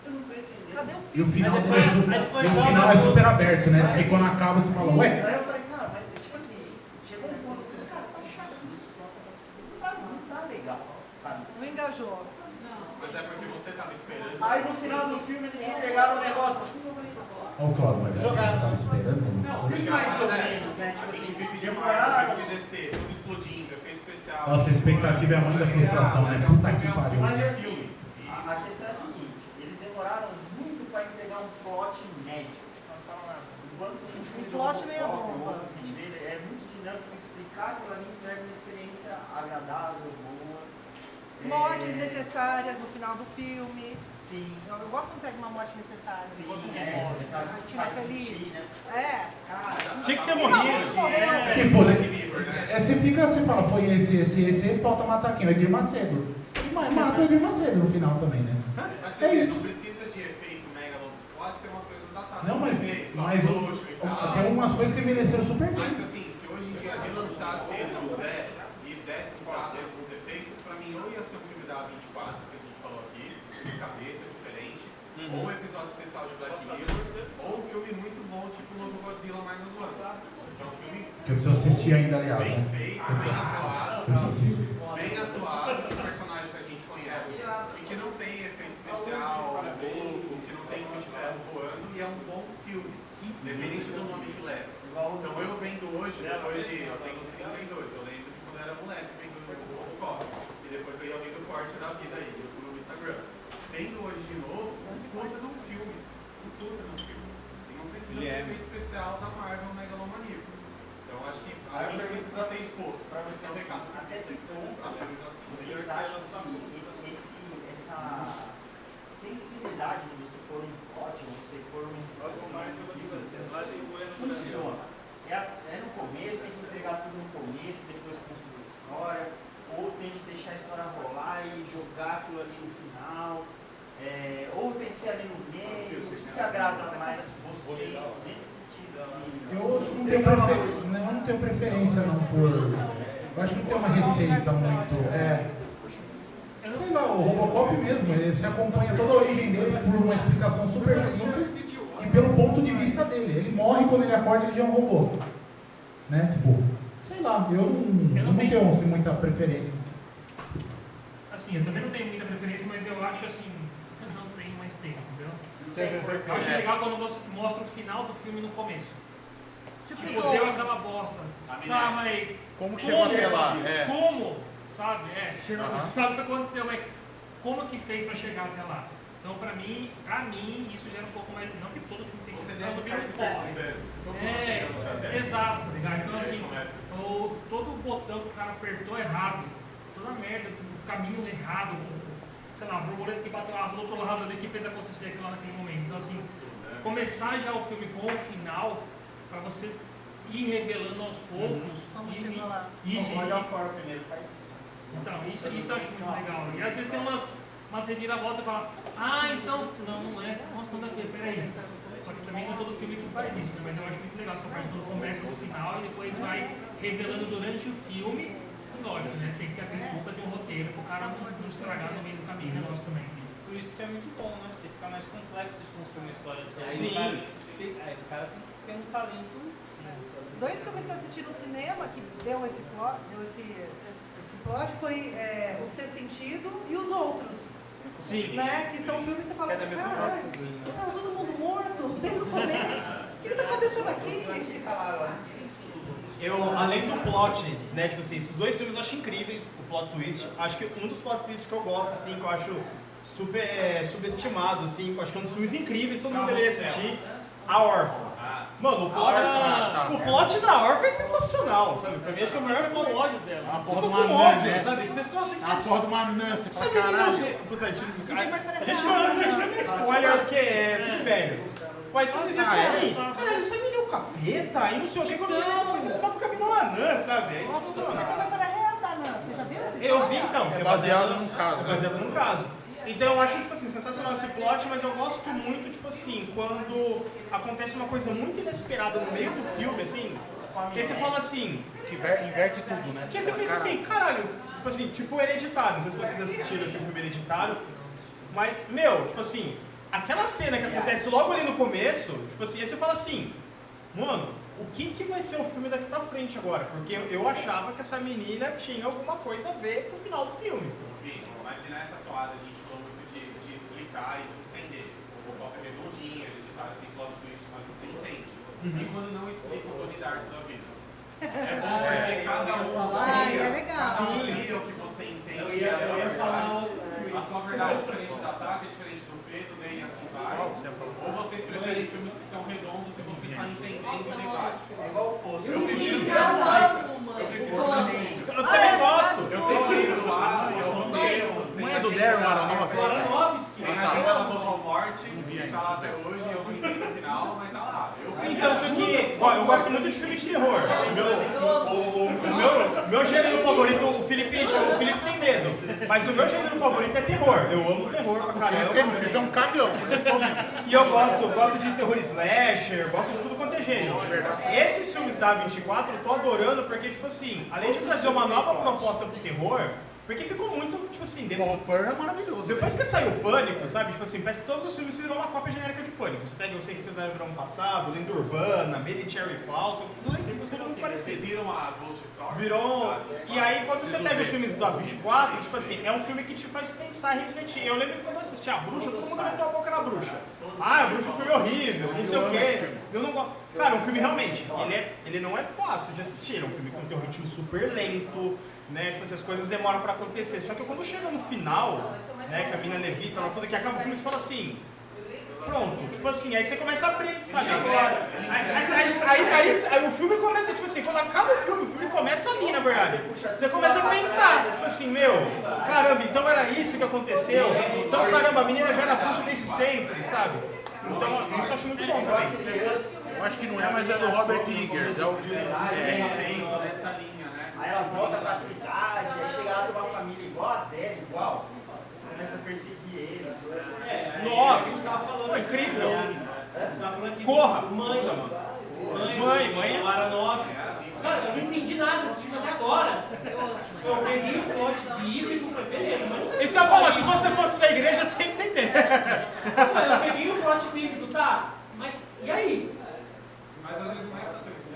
Eu não tô entendendo. Cadê o E o final dele é super aberto, né? Diz que quando acaba você fala, ué? Aí eu falei, cara, mas tipo assim, chegou um ponto assim, cara, tá chato isso. Não tá legal, sabe? Não engajou. Mas é porque você tava esperando. Aí no final do filme eles entregaram um negócio assim, eu falei, Ó, o Claudio, mas é que você tava esperando? mais ou menos, né? Tipo A gente assim, vive de Marvel, vive de DC, tudo explodindo, efeito especial. Nossa, a expectativa é a mãe da frustração, né? Puta que pariu. mas assim, a questão é a seguinte, eles demoraram muito para entregar um plot médico. Enquanto a gente vê plot o meia Robocop, bomba. a gente vê, é muito dinâmico explicar aquilo ali entrega uma experiência agradável, boa. Mortes necessárias no final do filme. Sim. Eu gosto quando pega uma morte necessária. Faz sentido, né? É. Tinha que ter Finalmente morrido. morreu. Porque, pô, você fala, foi esse, falta matar quem? O Edir Macedo. Mas mata o Edir Macedo no final também, né? Mas É você isso. não precisa de efeito megalo. Pode ter umas coisas datadas. Não, mas tem tem algumas coisas que envelheceram super Mas bem. assim, se hoje em dia relançasse ele do Zé e desse fora com os efeitos, pra mim ou ia ser um filme da A24, que a gente falou aqui, de cabeça diferente, ou um episódio especial de Black Mirror, ou um filme muito bom, tipo o novo Godzilla Minus One. Que é um filme Que eu preciso assistir ainda, aliás, bem né? feito, Eu bem preciso atuado, assistir. bem atuado, de um personagem que a gente conhece, e que não tem efeito especial, louco, que não tem muito ferro voando, e é um bom filme, independente do nome que leva. Então eu vendo hoje, depois de. Eu tenho 32, eu lembro de quando eu era moleque, vendo o Robocop. E depois eu ia vendo o corte da vida aí, no Instagram. Vendo hoje de novo, um puta num filme. Um puta num filme. E não precisa de efeito especial da Marvel Megalomaníaco. Então acho que a gente precisa ser exposto para você ter até que ponto a filmes assim. Vocês acham que essa sensibilidade de você pôr um plot, você pôr uma funciona? É no começo, tem que entregar tudo no começo, depois construir a história, ou tem que deixar a história rolar e jogar aquilo ali no final, ou tem que ser ali no meio, o que agrada mais vocês nesse sentido? Eu acho que não tenho preferência não por... Eu acho que não tem uma receita muito... Sei lá, o Robocop mesmo, ele se acompanha toda a origem dele por uma explicação super simples e pelo ponto de vista dele. Ele morre quando ele acorda e ele já é um robô. Né? Tipo, sei lá, eu não tenho assim, muita preferência. Assim, eu também não tenho muita preferência, mas eu acho assim, não tenho mais tempo, entendeu? Eu acho legal quando você mostra o final do filme no começo. Tipo, deu aquela bosta. Tá, mas... Como chegou até lá? Como? Sabe? Você sabe o que aconteceu, mas como que fez pra chegar até lá? Então, pra mim, isso gera um pouco mais... Não que todo filme tem que ser... Exato, tá ligado? Então, assim, todo botão que o cara apertou errado, toda a merda, o caminho errado, sei lá, o borboleta que bateu asa do outro lado ali que fez acontecer aquilo lá naquele momento. Então, assim, começar já o filme com o final, pra você ir revelando aos poucos. Isso. Então, isso eu acho muito legal. E às vezes tem umas reviravoltas e fala, então, não é. Nossa, nada a ver, peraí. Só que também não é todo filme que faz isso, né? Mas eu acho muito legal essa parte quando começa no final e depois vai revelando durante o filme. E lógico, né? Tem que ter aquele puta de um roteiro pro cara não estragar no meio do caminho, né? Nós também, sim. Por isso que é muito bom, né? Porque fica mais complexo de construir uma história assim. Sim. O cara tem que ter um talento. Dois filmes que eu assisti no cinema que deu esse plot foi O Sexto Sentido e Os Outros. Sim. Né? Que são filmes que você fala, da mesma caralho, tá todo mundo morto desde o começo. O que está acontecendo aqui? Além do plot, né, tipo assim, esses dois filmes eu acho incríveis, o plot twist. Acho que um dos plot twists que eu gosto, assim, que eu acho super subestimado, assim, que eu acho que é um dos filmes incríveis, todo mundo deveria assistir, A Órfã. Mano, o plot da Órfã é sensacional, sabe? Pra mim acho que é o melhor plot. ódio dela. A porra de uma anã, né? Sabe? Você só acha que A porra de uma anã, você pra caralho. Puta, a gente não tem spoiler porque é filme velho. Mas você fica assim, caralho, essa menina é o capeta, e não sei o que, quando eu tô pensando, só porque a menina é uma anã, sabe? É sensacional. Então a história real da Anã, você já viu essa história? Eu vi então, É baseado num caso. É baseado num caso. Então eu acho, tipo assim, sensacional esse plot, mas eu gosto muito, tipo assim, quando acontece uma coisa muito inesperada no meio do filme, assim, que aí você fala assim... Inverte tudo, né? Que você pensa assim, caralho, tipo assim, tipo Hereditário, não sei se vocês assistiram aqui o filme Hereditário, mas, meu, tipo assim, aquela cena que acontece logo ali no começo, tipo assim, aí você fala assim, mano, o que vai ser o filme daqui pra frente agora? Porque eu achava que essa menina tinha alguma coisa a ver com o final do filme. Mas se nessa toada a gente falou muito de explicar e de entender. O Robocop é redondinho, tem plot twist, mas você entende. E quando não explica o Tony Dark da vida. É bom porque cada um é legal. cria o que você entende. Eu ia falar a sua verdade é diferente da Taka, é diferente do Feto, e assim vai. Ou vocês preferem filmes que são redondos e você sai entendendo o debate. É igual o posto. Eu prefiro Eu também gosto. Eu tenho livro lá, eu roteiro. Não é do Darren Aronofsky? Tem a agenda da Total Morte, que tá lá até hoje, eu não entendo o final, mas tá lá. Sim, tanto que, ó, eu gosto muito de filme de terror. O meu gênero favorito, o Felipe tem medo, mas o meu gênero favorito é terror. Eu amo terror pra caramba. O Felipe é um cagão, E eu gosto de terror slasher, gosto de tudo quanto é gênero. Esses filmes da 24 eu tô adorando porque, tipo assim, além de trazer uma nova proposta pro terror, porque ficou muito, tipo assim... O Pânico é maravilhoso. Depois que saiu o Pânico, sabe? Tipo assim, parece que todos os filmes viram uma cópia genérica de Pânico. Você pega, eu sei que vocês viram no passado, Lenda Urbana, Made in Cherry Falls, tudo isso viram muito parecido. Vocês viram a Ghost Story? Virou... E aí, quando você pega os filmes da 24, tipo assim, é um filme que te faz pensar e refletir. Eu lembro que quando eu assisti A Bruxa, todo mundo meteu a boca na Bruxa. Ah, a Bruxa foi horrível, não sei o quê. Eu não gosto... Cara, um filme realmente, ele não é fácil de assistir. É um filme que tem um ritmo super lento, né? Tipo, essas coisas demoram pra acontecer. Só que quando chega no final, né, que a mina levita, ela toda que acaba o filme, você fala assim, pronto, tipo assim, aí você começa a aprender, sabe? Aí o filme começa, tipo assim, quando acaba o filme começa ali, na verdade. Você começa a pensar, tipo assim, meu, caramba, então era isso que aconteceu? Então, caramba, a menina já era bruxa desde sempre, sabe? Então, isso eu acho muito bom também. Eu acho que não é, mas é do Robert Eggers. É o Nessa linha, né? Aí ela volta pra cidade, aí chega lá tem uma família igual a dela, igual. perseguir eles. Nossa, a gente tava falando foi incrível. A gente tava falando aqui Corra. Mãe, Lara Nove. Cara, eu não entendi nada desse filme até agora. Eu peguei o plot bíblico e falei, beleza, mas não. Isso que eu ia falar, se você fosse da igreja, você ia entender. Eu peguei o plot bíblico, tá? Mas e aí? Mas às vezes não é pra isso,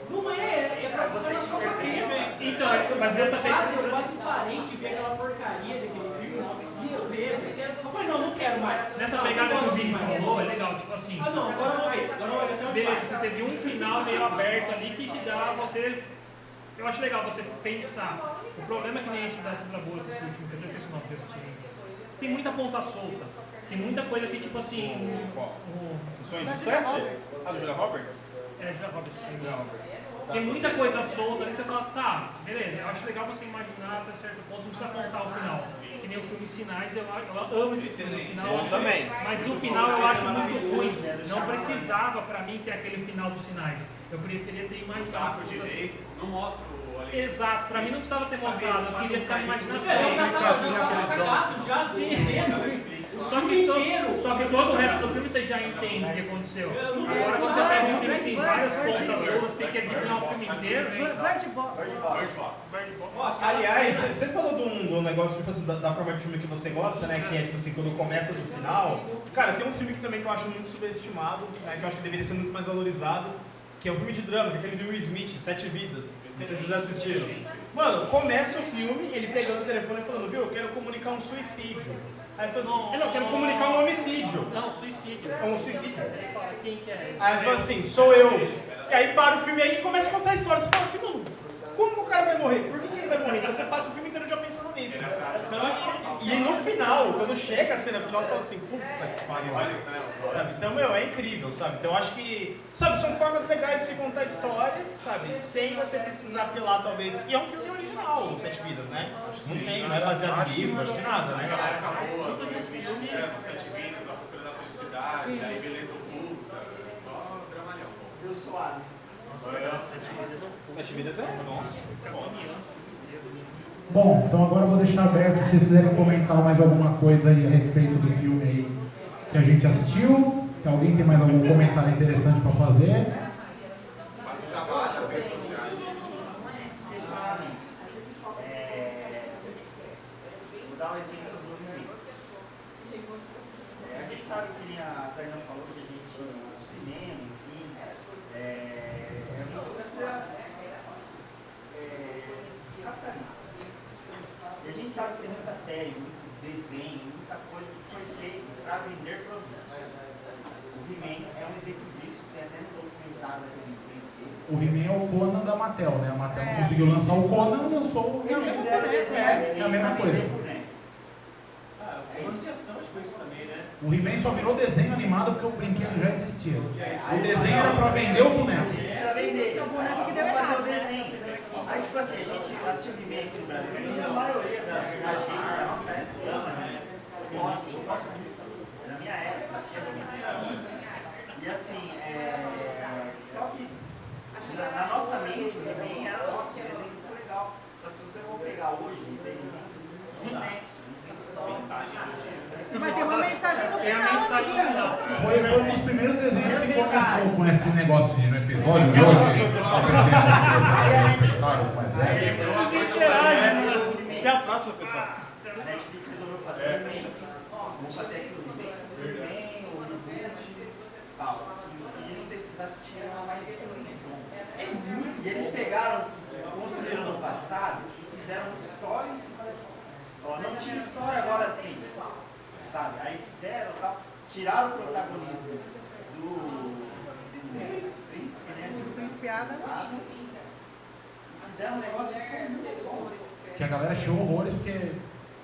Não é pra você na sua cabeça. Então, mas dessa vez. Eu quase parei de ver aquela porcaria daquele filme umas 5 vezes. Eu falei, não quero mais. Nessa pegada que o Vini falou, é legal, tipo assim. Ah, não, agora eu vou ver. Agora eu vou ver até onde Beleza, vai. você teve um final meio aberto ali que te dá você. Eu acho legal você pensar. O problema é que nem esse da Sandra Bullock, esse último, que eu até esqueci o nome desse time. Tem muita ponta solta. Tem muita coisa que, tipo assim. O Sonho Distante? Ah, do Julia Roberts? É, Julia Roberts. Tem muita coisa solta ali que você fala, tá, beleza, eu acho legal você imaginar até certo ponto, não precisa contar o final. Que nem o filme Sinais, eu amo esse filme, no final. Eu também. Mas o final eu acho muito ruim. Não precisava pra mim ter aquele final dos Sinais. Eu preferia ter imaginado. não mostra o alien. Exato, pra mim não precisava ter mostrado, eu queria ficar na imaginação. Eu já tava cagado, já entendendo. Só que todo o resto do filme você já entende o que aconteceu. Agora quando você pega um filme que tem várias pontas soltas, você quer adivinhar o filme inteiro. Bird Box. Aliás, você falou de um negócio tipo assim, da forma de filme que você gosta, né? Que é tipo assim, quando começa do final. Cara, tem um filme que também que eu acho muito subestimado, né, que eu acho que deveria ser muito mais valorizado, que é um filme de drama, que é aquele do Will Smith, 7 Vidas. Não sei se vocês já assistiram. Mano, começa o filme, ele pegando o telefone e falando, viu, eu quero comunicar um suicídio. Aí ele falou assim, eu quero comunicar um homicídio. Não, suicídio. É um suicídio. Ele fala, quem que é? Aí ele falou assim, sou eu. E aí para o filme aí e começa a contar a história. Você fala assim, mano, como o cara vai morrer? Por que ele vai morrer? Então você passa o filme inteiro já pensando nisso. Então, e no final, quando chega a cena final, você fala assim, puta que pariu. Sabe? Então, meu, é incrível, sabe? Então eu acho que, sabe, são formas legais de se contar a história, sabe? Sem você precisar apelar, talvez. E é um filme original, o Sete Vidas, né? Não tem, não é baseado em livro, acho que nada, né? Acabou, no Sete Vidas, a procura da felicidade, aí beleza oculta, só dramalhão. Eu suave. Sete Vidas é, nossa. Bom, então agora eu vou deixar aberto se vocês quiserem comentar mais alguma coisa aí a respeito do filme aí que a gente assistiu. Se alguém tem mais algum comentário interessante para fazer. Passa já baixa as redes sociais. Vou dar um exemplo do filme. A gente sabe que a Tainá falou que a gente, no cinema, enfim, é uma indústria capitalista. E a gente sabe que tem muita série, muito desenho, muita coisa que foi feita para vender produtos. O He-Man é um exemplo disso, tem até um documentário que eu O He-Man é o Conan da Mattel, né? A Mattel conseguiu lançar o Conan, lançou o He-Man. É a mesma coisa. Negociação, acho que foi isso também, né? O He-Man só virou desenho animado porque o brinquedo já existia. O desenho era para vender o boneco. Precisa vender. O boneco que deu Vamos fazer errado. o desenho. Aí, tipo assim, a gente assistiu o He-Man aqui no Brasil e a maioria da gente, da nossa época, ama, né? Nossa, eu gosto muito. Na minha época, eu assistia He-Man. E assim, só que na nossa mente, o He-Man era nosso desenho muito legal. Só que se você for pegar hoje, não tem Vai ter uma mensagem no É a final, mensagem no amiguinho. final. Foi um dos primeiros desenhos que começou com esse negócio de no episódio de hoje, aprendendo se você é respeitado, mais velho. Até a próxima, pessoal. A Netflix resolveu fazer um He-Man. Vamos fazer aqui o He-Man. O desenho, o reboot, tal. E não sei se vocês assistiram, mas é muito. E eles pegaram, construíram no passado e fizeram uma história em cima da. Não tinha história, agora tem. Sabe? Aí fizeram tal, tiraram o protagonismo do príncipe, né? Do Principiada. Fizeram um negócio que ficou muito bom. Que a galera achou horrores porque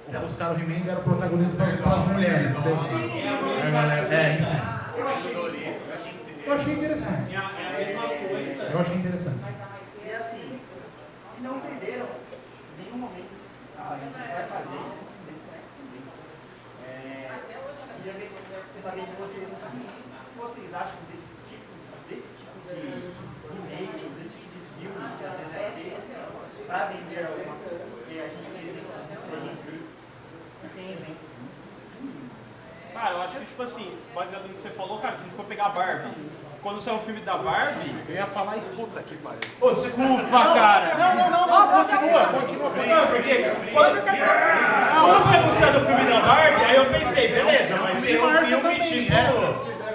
ofuscaram o He-Man e deram protagonismo para as mulheres do desenho. A galera, enfim. Eu achei interessante. É a mesma coisa. Eu achei interessante. E assim, não perderam em nenhum momento. A gente vai fazer. Queria ver, saber de vocês assim, o que vocês acham desse tipo de e-mails, desse tipo de filme que às vezes é feito para vender alguma coisa, porque a gente tem exemplos, e tem exemplos muito acho que, tipo assim, baseado no que você falou, cara, se a gente for pegar a Barbie, quando saiu o filme da Barbie... Eu ia falar escuta aqui, pai. Ô, desculpa, cara! Não, continua. Não, porque quando foi anunciado o filme da Barbie, aí eu pensei, beleza, vai ser um filme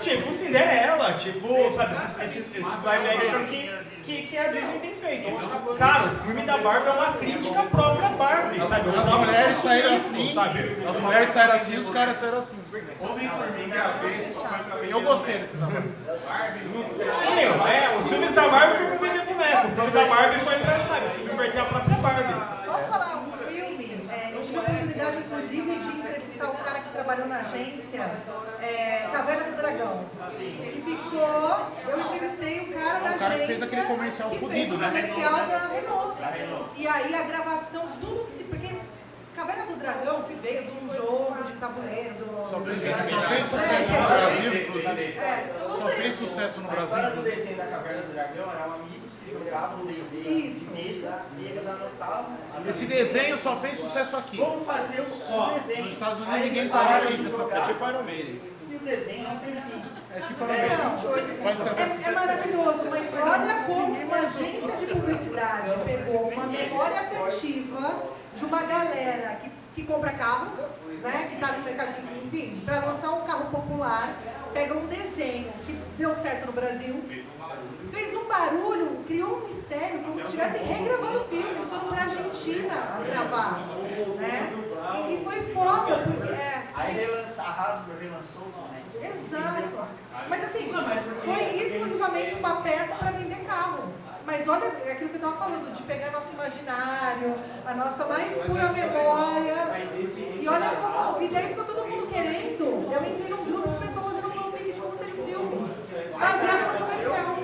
tipo Cinderela, tipo, sabe, esses live action que a Disney tem feito. Cara, o filme da Barbie é uma crítica própria à Barbie, sabe? As mulheres saíram assim, sabe? As mulheres saíram assim e os caras saíram assim. Eu gostei do filme da Barbie. Sim, os filmes da Barbie foi pra vender boneco. O filme da Barbie foi pra, sabe, subverter a própria Barbie. Posso falar um filme? Eu tive a oportunidade, inclusive, de entrevistar o cara que trabalhou na agência Caverna do Dragão. Que ficou... Eu entrevistei o cara da agência... O cara que fez aquele comercial fudido, né? O comercial da Renault. E aí a gravação, tudo que se... Porque Caverna do Dragão que veio de um jogo de tabuleiro, do... Só fez sucesso no Brasil, inclusive. Só fez sucesso no A história Brasil. do desenho da Caverna do Dragão eram amigos que jogavam D&D de mesa e eles anotavam. Esse desenho só fez sucesso aqui. Vamos fazer o desenho. Nos Estados Unidos Aí ninguém eles tá pararam aí de nessa jogar. É tipo Iron Maiden. E o desenho não tem fim. É tipo faz sucesso. É maravilhoso, mas olha como uma agência de publicidade pegou uma memória afetiva de uma galera que compra carro, né, que está no mercado, enfim, para lançar um carro popular, pega um desenho que deu certo no Brasil, fez um barulho, criou um mistério, como se estivessem regravando o filme, eles foram para a Argentina gravar, né? E foi foda, porque Aí a Hasbro relançou os bonecos. Exato. Mas assim, foi exclusivamente uma peça para vender carro. Mas olha aquilo que eu estava falando, de pegar nosso imaginário, a nossa mais pura memória. E olha como. E daí ficou todo mundo querendo. Eu entrei num grupo de pessoas fazendo fanfic de como seria um filme. Baseado no comercial.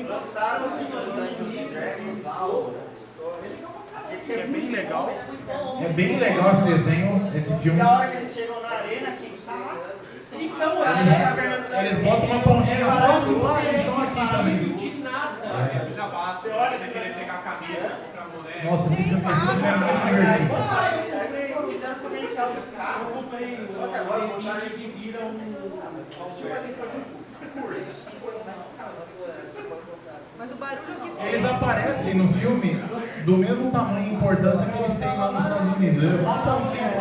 Lançaram o filme do Dungeons & Dragons lá, Que é bem legal. É bem legal esse desenho, esse filme. E a hora que eles chegam na arena, quem tá lá? Então, Eles botam uma pontinha só assim, lá, eles estão aqui também. de nada. Isso já basta. Você olha, você querer pegar a camisa, comprar boneco. Nossa, esse filme é muito divertido. Aí fizeram comercial do carro. Eu comprei Só que agora um botaram V20 que vira tipo assim, foi muito curto. Mas o barulho que fez. Eles aparecem no filme do mesmo tamanho e importância que eles têm lá nos Estados Unidos. Eles só um pontinho, tipo,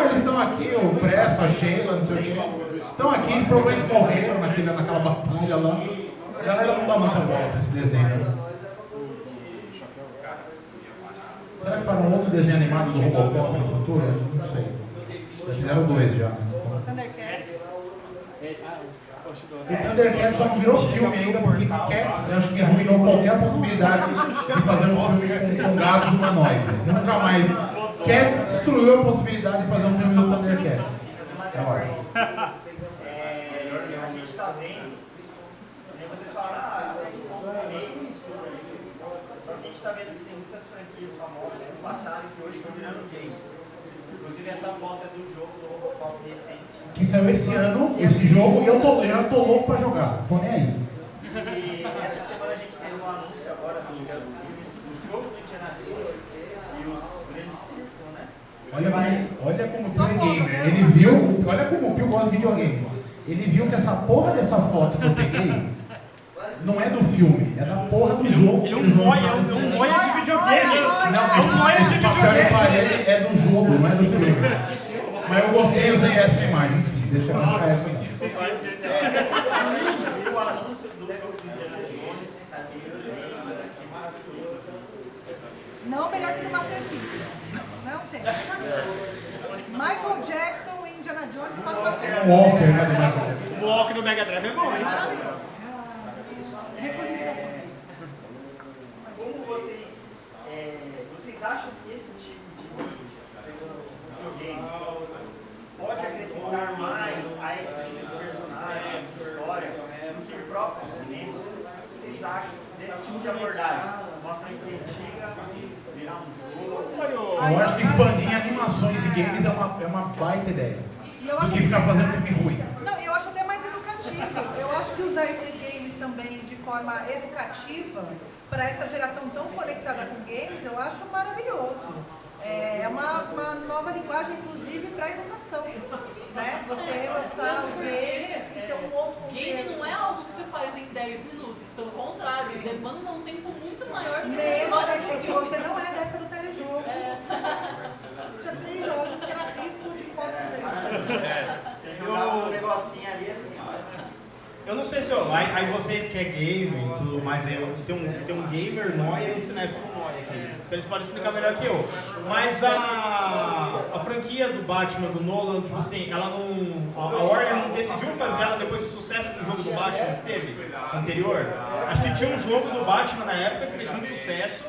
eles estão aqui, o Presto, a Sheila, não sei o quê. Estão aqui, provavelmente morreram naquela batalha lá. A galera não dá muita bola pra esse desenho, né? Será que farão outro desenho animado do Robocop no futuro? Não sei. Já fizeram 2 já. O Thundercats só não virou filme ainda porque Cats acho que arruinou qualquer possibilidade de fazer um filme com gatos humanoides. Nunca mais. Cats destruiu a possibilidade de fazer um filme do Thundercats. Eu acho. A gente está vendo, e vocês falaram, game, só que a gente está vendo que tem muitas franquias famosas do passado que hoje estão virando game. Inclusive essa foto é do jogo do Robocop recente. Que saiu esse ano, esse jogo, e eu já tô louco pra jogar, tô nem aí. E essa semana a gente teve um anúncio agora do jogo do Indiana Jones e os grandes círculos, né? Olha como o Pio é gamer. Ele viu, olha como o Pio gosta de videogame. Ele viu que essa porra dessa foto que eu peguei não é do filme, é da porra do jogo. Ele é um moia de videogame. Não, esse papel de parede é do jogo, não é do filme. Mas eu gostei e usei essa imagem, enfim, deixa eu ficar essa imagem. O anúncio do jogo do Indiana Jones Não melhor que o Master System. Não tem. Michael Jackson e Indiana Jones só no Master É um Walker, né, do Michael Jackson. O Walk no Mega Drive é bom, hein? Maravilhoso. Reconciliações. Como vocês acham que esse tipo de videogame pode acrescentar mais a esse tipo de personagem, de história, do que o próprio cinema? Vocês acham desse tipo de abordagem? Uma franquia antiga virar um jogo? Eu acho que expandir em animações e games é uma baita ideia. E eu Do acho que ficar fazendo filme ruim. Não, eu acho até mais educativo. Eu acho que usar esses games também de forma educativa para essa geração tão conectada com games, eu acho maravilhoso. É uma nova linguagem, inclusive, para a educação, né? você relançar os games e ter um outro contexto. Game não é algo que você faz em 10 minutos, pelo contrário, demanda um tempo muito maior do que Mesmo horas é de que jogo. você não é da época do telejogo. Tinha 3 jogos que era risco de foto do telejogo. Você jogava um negocinho ali assim, ó. Eu não sei se eu. Aí vocês que é gamer e tudo mais, tem um gamer nóia e cinéfilo nóia aqui. Então eles podem explicar melhor que eu. Mas a franquia do Batman, do Nolan, tipo assim, ela não. A Warner não decidiu fazer ela depois do sucesso do jogo do Batman que teve anterior. Acho que tinha um jogo do Batman na época que fez muito sucesso.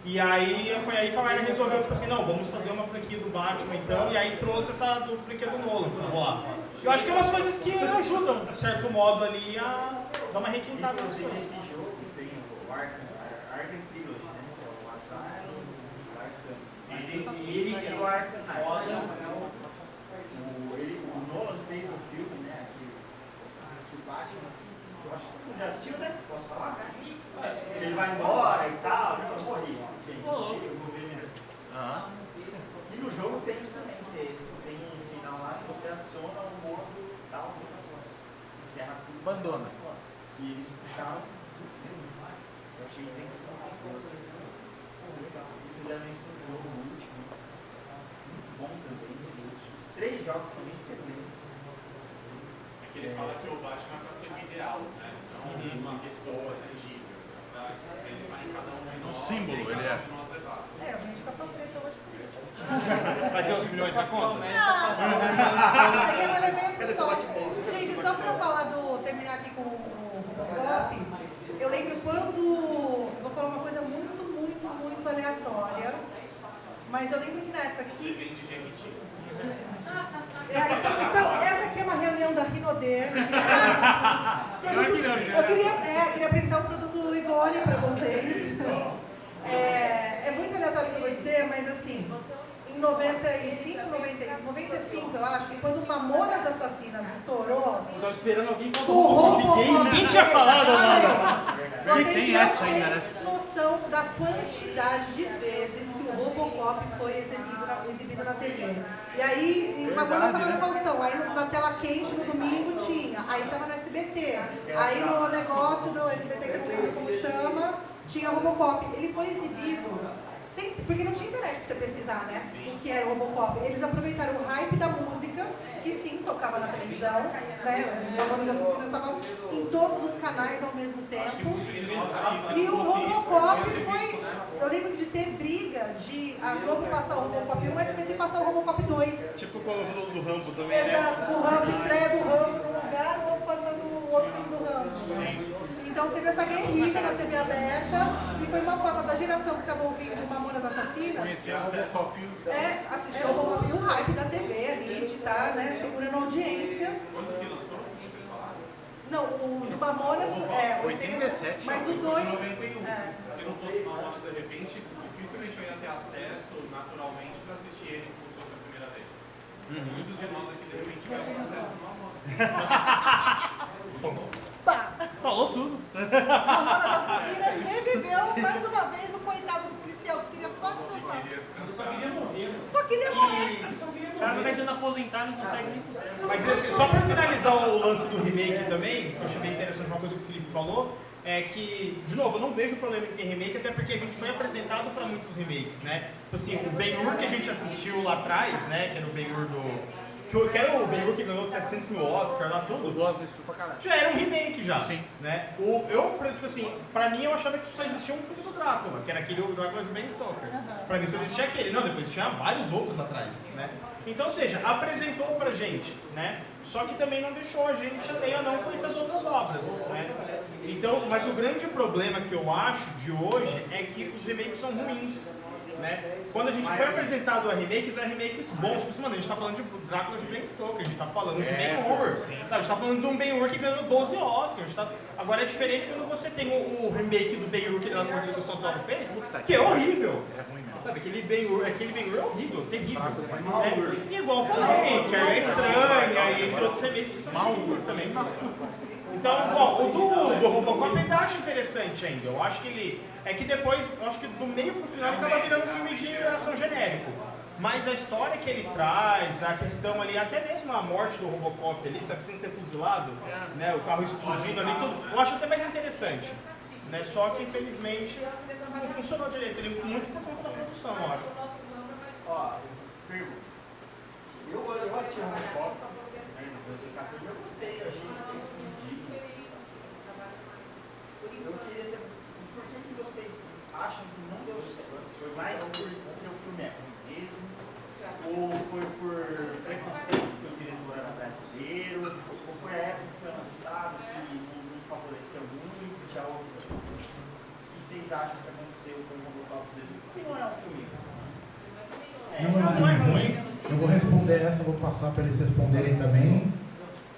E aí foi aí que a Warner resolveu, tipo assim, não, vamos fazer uma franquia do Batman então, e aí trouxe essa franquia do Nolan pra rolar. Eu acho que é umas coisas que ajudam, de certo modo, ali a dar uma requintada nas Inclusive, coisas. esse jogo tem o Arkham Trilogy, né? Que é o Asylum, o Arkham. E o Arkham Knight. O Nolan fez um filme, né? Que o Batman. Eu acho que tu já assistiu, né? Posso falar? Ele vai embora e tal. Eu morri. Eu vou ver melhor. E no jogo tem isso também. Tem um final lá que você aciona o modo tal. Encerra tudo. Abandona. E eles puxaram do filme. Eu achei sensacional. E fizeram isso no jogo último. Muito bom também. Os 3 jogos são excelentes. É que ele fala que o Batman é pra ser o ideal, né? Não uma pessoa tangível. Ele vai em cada um de nós. Símbolo, ele é. A gente tá preta hoje por isso. Vai ter uns milhões na conta? Tem um elemento só. Gente, só pra falar terminar aqui com o Robocop, eu lembro quando. Vou falar uma coisa muito aleatória. Mas eu lembro que na época que. Então, essa aqui é uma reunião da Rinode. Eu queria apresentar o produto Ivone para vocês. É muito aleatório o que eu vou dizer, mas assim, em 95, eu acho que quando Mamonas Assassinas estourou, Eu tava esperando alguém falar o do Robocop. Robocop. Ninguém tinha falado, mano. Vocês Tem não essa ainda, né? têm noção da quantidade de vezes que o Robocop foi exibido na TV. E aí, em Mamonas estava no Faustão, aí na tela quente no domingo tinha, aí estava no SBT, aí no negócio do SBT, que eu não lembro como chama, tinha Robocop. Ele foi exibido, porque não tinha internet para você pesquisar, né? O que era o Robocop. Eles aproveitaram o hype da música, que sim, tocava na televisão, né? Mamonas Assassinas estavam em todos os canais ao mesmo tempo. E o Robocop foi. Eu lembro de ter briga de a Globo passar o Robocop 1 e o SBT passar o Robocop 2. Tipo com o do Rambo também, né? Exato, o Rambo, estreia do Rambo num lugar, o outro passando o outro filme do Rambo. Então teve essa guerrilha na TV aberta e foi uma forma da geração que estava ouvindo Mamonas Assassinas. Conhecer o Robocop. Assistir o Robocop e o hype da TV ali, de estar, né, segurando a audiência. Quando que lançou? Vocês falaram? Não, o do Mamonas 87. Mas o 2. Se não fosse Mamonas, de repente, dificilmente eu ia ter acesso naturalmente para assistir ele como se fosse a primeira vez. Muitos de nós, assim, de repente, tiveram acesso no Mamonas. Falou tudo. Mamonas Assassinas reviveu mais uma vez o coitado do policial que queria só descansar. Eu só queria morrer. Só queria morrer. O cara vai tentando aposentar, não consegue nem. Mas assim, só para finalizar o lance do remake também, que eu achei bem interessante uma coisa que o Felipe falou, é que, de novo, eu não vejo problema em ter remake, até porque a gente foi apresentado para muitos remakes, né? Tipo assim, o Ben-Hur que a gente assistiu lá atrás, né, que era o Ben-Hur do... Que era o Ben-Hur que ganhou 700 mil Oscar lá, tudo. Eu gosto disso pra caralho. Já era um remake já, Sim. né? Tipo assim, pra mim eu achava que só existia um filme do Drácula, que era aquele do Drácula de Ben Stoker. Pra mim só existia aquele. Não, depois tinha vários outros atrás, né? Então, ou seja, apresentou pra gente, né? Só que também não deixou a gente meio a não conhecer as outras obras, né? Então, mas o grande problema que eu acho de hoje é que os remakes são ruins, né? Quando a gente foi apresentado a remakes, eram remakes bons. Tipo assim, mano, a gente tá falando de Drácula de Bram Stoker, a gente tá falando de Ben-Hur, sabe? A gente tá falando de um Ben-Hur que ganhou 12 Oscars. Agora é diferente quando você tem o remake do Ben-Hur que a Corte do São Paulo fez, que é horrível. É ruim mesmo. Sabe, aquele Ben-Hur é horrível, terrível. Né? E igual eu falei, que é estranha, e entre outros remakes que são ruins também. Então, bom, o do Robocop eu ainda acho interessante ainda. Eu acho que ele... É que depois, eu acho que do meio pro final ele acaba virando um filme de ação genérico. Mas a história que ele traz, a questão ali, até mesmo a morte do Robocop ali, sabe, sem ser fuzilado, né, o carro explodindo ali, tudo, eu acho até mais interessante. Né? Só que, infelizmente, não funcionou direito, ele muito por conta da produção, eu acho. Ó, pergunta. Eu assisti o Robocop, né, em 2014, eu gostei, eu achei que eu queria saber por que vocês acham que não deu certo? Foi mais porque o filme é ruim mesmo? Ou foi por preconceito que o diretor era brasileiro? Ou foi a época que foi lançado que não favoreceu muito? Tinha outras? O que vocês acham que aconteceu com o Robocop? Que não é um filme ruim? Não é um filme ruim. Eu vou responder essa, vou passar para eles responderem também.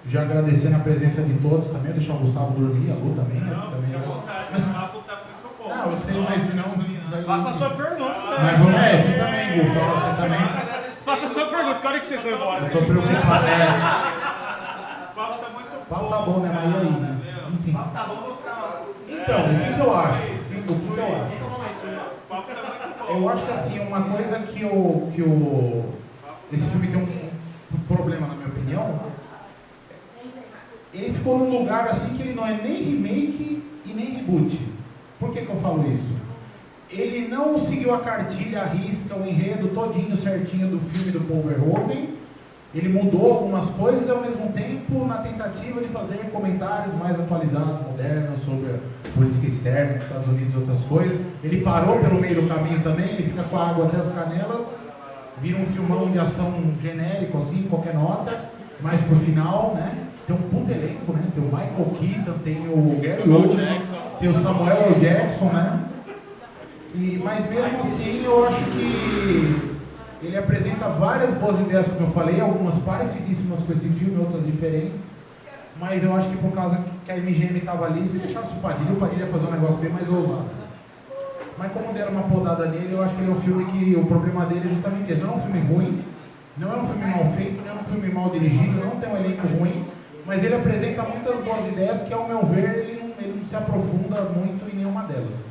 Já agradecendo a presença de todos também, deixar o Gustavo dormir, a Lu também, né? Não, Também fica à vontade, o papo tá muito bom. Não, eu sei, mas senão... Faça a sua pergunta. Mas vamos, você também, Gu, fala você também. Faça a sua pergunta, que hora que vocês vão embora? Eu tô preocupado, O papo tá muito bom. O papo tá bom, né? Mas e aí, né? Enfim. Tá bom, vou ficar. Então, o que eu acho? O que eu acho? Eu acho que assim, uma coisa que esse filme tem um problema, na minha opinião, ele ficou num lugar assim que ele não é nem remake e nem reboot. Por que eu falo isso? Ele não seguiu a cartilha, a risca, o enredo todinho certinho do filme do Paul Verhoeven. Ele mudou algumas coisas e ao mesmo tempo na tentativa de fazer comentários mais atualizados, modernos, sobre a política externa dos Estados Unidos e outras coisas. Ele parou pelo meio do caminho também, ele fica com a água até as canelas, vira um filmão de ação genérico, assim, qualquer nota, mas pro final, né? Tem um puto elenco, né? Tem o Michael Keaton, tem o Gary Oldman, tem o Samuel L. Jackson, né? Mas mesmo assim eu acho que ele apresenta várias boas ideias, como eu falei, algumas parecidíssimas com esse filme, outras diferentes, mas eu acho que por causa que a MGM estava ali, se deixasse o Padilha ia fazer um negócio bem mais ousado. Mas como deram uma podada nele, eu acho que ele é um filme que o problema dele é justamente esse. Não é um filme ruim, não é um filme mal feito, não é um filme mal dirigido, não tem um elenco ruim, mas ele apresenta muitas boas ideias que, ao meu ver, ele não se aprofunda muito em nenhuma delas.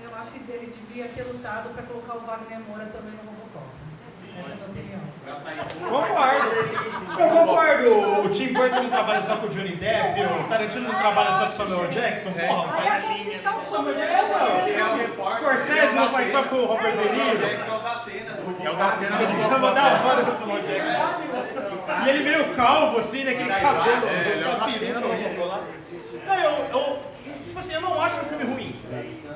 Eu acho que ele devia ter lutado para colocar o Wagner Moura também no Robocop. Essa é a minha opinião. Concordo. Eu concordo. O Tim Burton não trabalha só com o Johnny Depp, o Tarantino não trabalha só com o Samuel Jackson, porra. Aí a linha tá um pouco O Scorsese não faz só com o Robert De Niro. É o da Atena do Eu vou dar uma hora do Samuel Jackson. E ele meio calvo, assim, né? Aquele cabelo. Ele é o da Atena do Robocop. Tipo assim, eu não acho o filme ruim.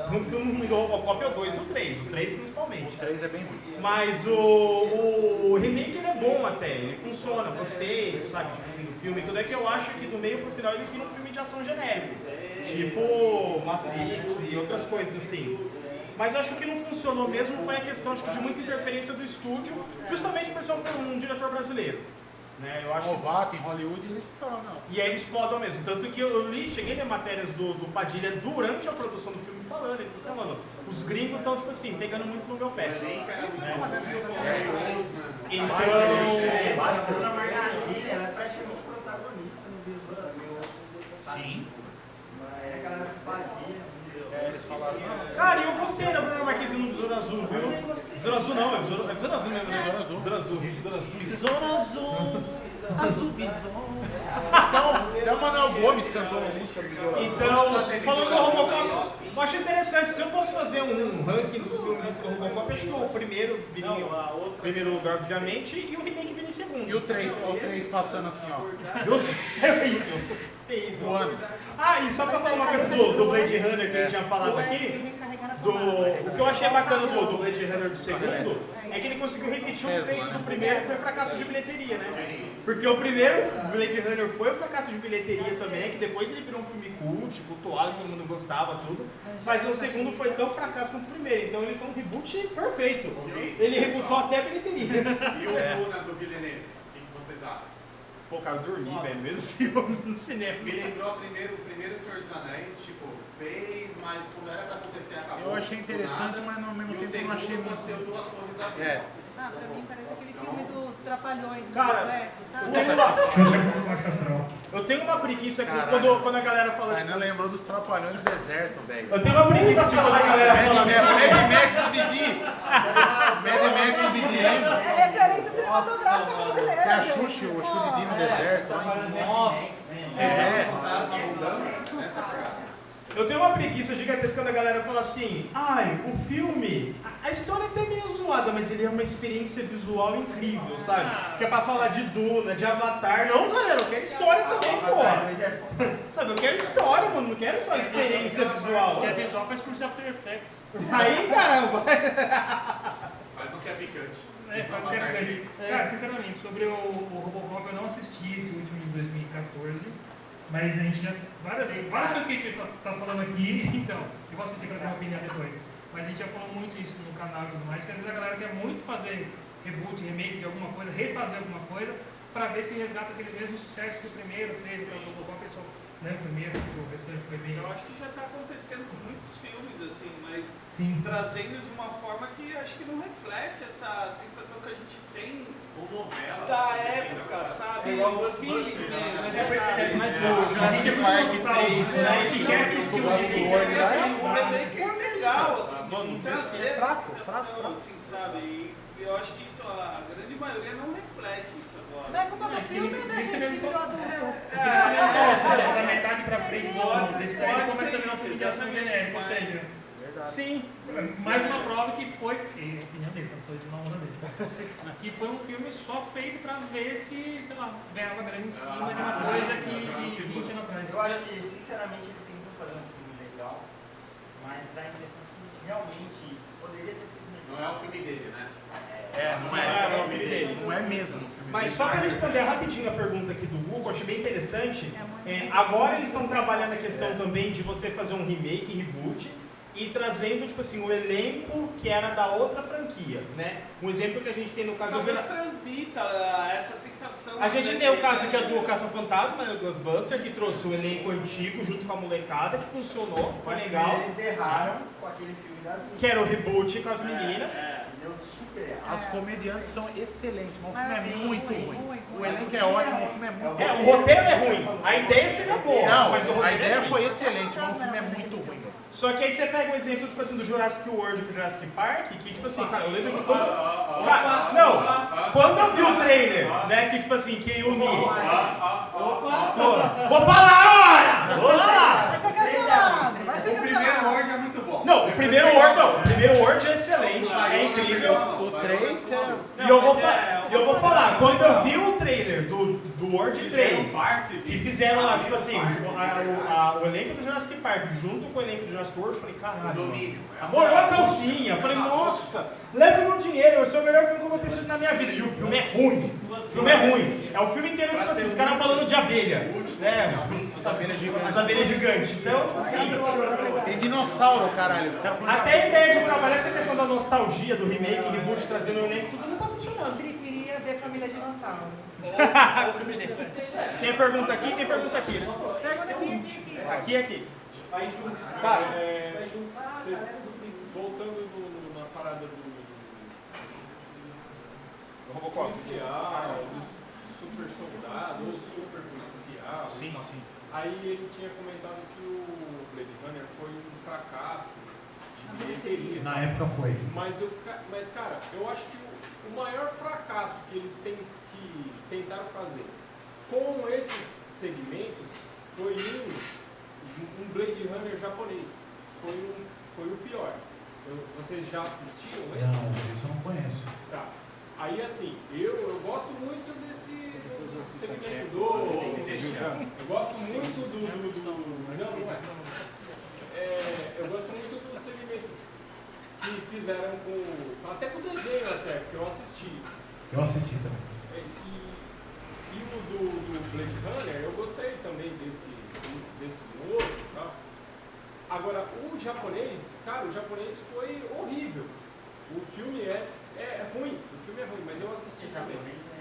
O filme ruim do Robocop é o 2 e o 3. O 3 principalmente. O 3 é bem ruim. Mas o remake ele é bom até, ele funciona, gostei, sabe, tipo assim, do filme e tudo. É que eu acho que do meio pro final ele vira um filme de ação genérico. Tipo Matrix e outras coisas assim. Mas eu acho que o que não funcionou mesmo foi a questão de muita interferência do estúdio, justamente por ser um diretor brasileiro. Né? Eu acho novato em Hollywood, eles falam não. E aí eles podam mesmo. Tanto que eu cheguei a ler matérias do Padilha durante a produção do filme falando. Ele falou assim, mano, os gringos estão, tipo assim, pegando muito no meu pé. Né? Então... A Bruna Marquezine, ela é praticamente protagonista no Deus do Brasil. Sim. É aquela Padilha. Eles falaram. Cara, eu gostei da Bruna Marquezine no Besouro Azul, viu? Besouro Azul não, é Besouro Azul mesmo, né? Besouro Azul. Besouro Azul. Azul Besouro. Então, até o Manuel Gomes cantou uma música do Besouro Azul. Então, falando do Robocop, eu achei interessante. Se eu fosse fazer um ranking dos filmes do Robocop, acho que o primeiro viria em primeiro lugar, obviamente, e o remake viria em segundo. E o 3 passando assim, ó. Deus, é horrível. Voando. E só pra falar uma coisa do Blade Runner que a gente tinha falado aqui, o que eu achei bacana do Blade Runner do segundo é que ele conseguiu repetir o feito do primeiro, que foi fracasso de bilheteria, né? Porque o primeiro, Blade Runner, foi um fracasso de bilheteria também, que depois ele virou um filme cultuado, todo mundo gostava, tudo. Mas o segundo foi tão fracasso quanto o primeiro, então ele foi um reboot perfeito. Ele rebutou até a bilheteria. E o Duna do Villeneuve, o que vocês acham? Pô, cara, eu dormi, velho, mesmo filme no cinema. Me lembrou o primeiro Senhor dos Anéis, tipo, fez, mas quando era pra acontecer, acabou. Eu achei interessante, mas ao mesmo tempo eu não achei muito. Aconteceu duas torres da vida. Pra mim parece aquele filme dos Trapalhões, do Cara, deserto, sabe? Deixa eu ver como é que astral. Eu tenho uma preguiça aqui quando a galera fala... Ainda lembrou dos Trapalhões do Deserto, velho. Eu tenho uma preguiça de quando a galera fala assim... Mad Max do Didi. Mad Max do Didi, lembra? É referência cinematográfica brasileira. Tem a Xuxa, eu acho que o Didi no deserto. Nossa! Eu tenho uma preguiça gigantesca quando a galera fala assim, ai, o filme, a história até é meio zoada, mas ele é uma experiência visual incrível, sabe? Que é pra falar de Duna, de Avatar. Não, galera, eu quero história também, pô. Sabe, eu quero história, mano, não quero só experiência visual. Que é visual faz curso de After Effects. Aí, caramba. Mas não quer picante. Faz picante. Cara, sinceramente, sobre o Robocop, eu não assisti esse último de 2014. Mas a gente já. Várias coisas que a gente tá falando aqui, então, eu vou assistir para ter uma opinião depois. Mas a gente já falou muito isso no canal e tudo mais, que às vezes a galera quer muito fazer reboot, remake de alguma coisa, refazer alguma coisa, para ver se resgata aquele mesmo sucesso que o primeiro fez, que o Robocop só, né, o primeiro, o restante foi bem. Eu acho que já está acontecendo com muitos filmes, assim, mas Sim. trazendo de uma forma que acho que não reflete essa sensação que a gente tem Ou novela. da época, sabe? O feeling mesmo, sabe? Mas o Jurassic Park 3, né? Que quer assistir o E, assim, o remake é legal, assim, Mano, de trazer essa fraco, sensação, fraco. assim, sabe? E eu acho que isso, a grande maioria não reflete isso agora. Não é culpa do filme, é da gente que virou adulto. Da metade pra frente do ano, desse daí começa a ver uma publicação genérica, ou seja, Sim. mais uma prova que foi, opinião dele, não estou dizendo a onda dele, que foi um filme só feito pra ver se, sei lá, ganhava grana em cima de uma coisa que de 20 anos atrás. Eu acho que, sinceramente, ele tentou fazer um filme legal, mas dá a impressão que realmente poderia ter sido melhor. Não é o filme dele, né? Não é o filme dele. Não é mesmo o filme Mas dele. só para responder rapidinho a pergunta aqui do Google, achei bem interessante. Agora eles estão trabalhando a questão também de você fazer um remake, reboot, e trazendo, tipo assim, o elenco que era da outra franquia, né? Um exemplo que a gente tem no caso... Talvez transmita essa sensação. A gente tem o caso aqui do Caça-Fantasma, né, do Ghostbuster, que trouxe o elenco antigo junto com a molecada, que funcionou, foi legal. Eles erraram com aquele filme das meninas. Que era o reboot com as meninas. Deu super errado. As comediantes são excelentes, mas o filme é Sim, muito ruim, ruim. ruim. O elenco é ótimo, o filme é muito É, ruim. o roteiro é ruim, a ideia seria boa, Não, mas o a roteiro é ideia ruim. foi excelente, mas o filme é muito ruim. Velho. Só que aí você pega o exemplo, tipo assim, do Jurassic World pro Jurassic Park, que tipo assim, cara, eu lembro que quando... Cara, não, quando eu vi o trailer, né, que tipo assim, que unir... Vou falar agora! Vou falar! Vai ser cancelado, vai ser O primeiro cancelado. Word é muito bom. Não, o primeiro Word é excelente, é incrível. O 3 é... E eu vou falar, quando eu vi o trailer do World 3 e fizeram lá, tipo assim, o elenco do Jurassic Park junto com o elenco do Jurassic World, eu falei, caralho, Domínio. molhou a calcinha. Eu falei, nossa, leve meu dinheiro, esse é o melhor filme que eu vou ter assistido na minha vida. E o filme é ruim. O filme é ruim. É o filme inteiro, tipo assim, os caras falando de abelha. Né? As abelhas gigantes. Então, tipo assim, Tem dinossauro, caralho. Os caras falam de até a ideia de trabalhar essa questão da nostalgia, do remake, reboot, trazendo o elenco, tudo não tá funcionando. Preferia ver Família Dinossauro. Tem pergunta aqui, tem pergunta aqui. Pergunta aqui. Aqui. Cara, vocês, voltando na parada do Robocop. policial, do super soldado ou super policial. Sim, sim. Aí ele tinha comentado que o Blade Runner foi um fracasso de bilheteria. Na época foi. Mas, cara, eu acho que o maior fracasso que eles tentaram fazer com esses segmentos foi um Blade Runner japonês. Foi o pior. Vocês já assistiram esse? Não, isso eu não conheço. Tá. Aí assim, eu gosto muito desse segmento eu gosto muito eu gosto muito do segmento que fizeram até com o desenho até, que eu assisti. Eu assisti também. E o do Blade Runner, eu gostei também desse novo e tal. Agora, o japonês, cara, o japonês foi horrível. O filme é ruim, mas eu assisti também.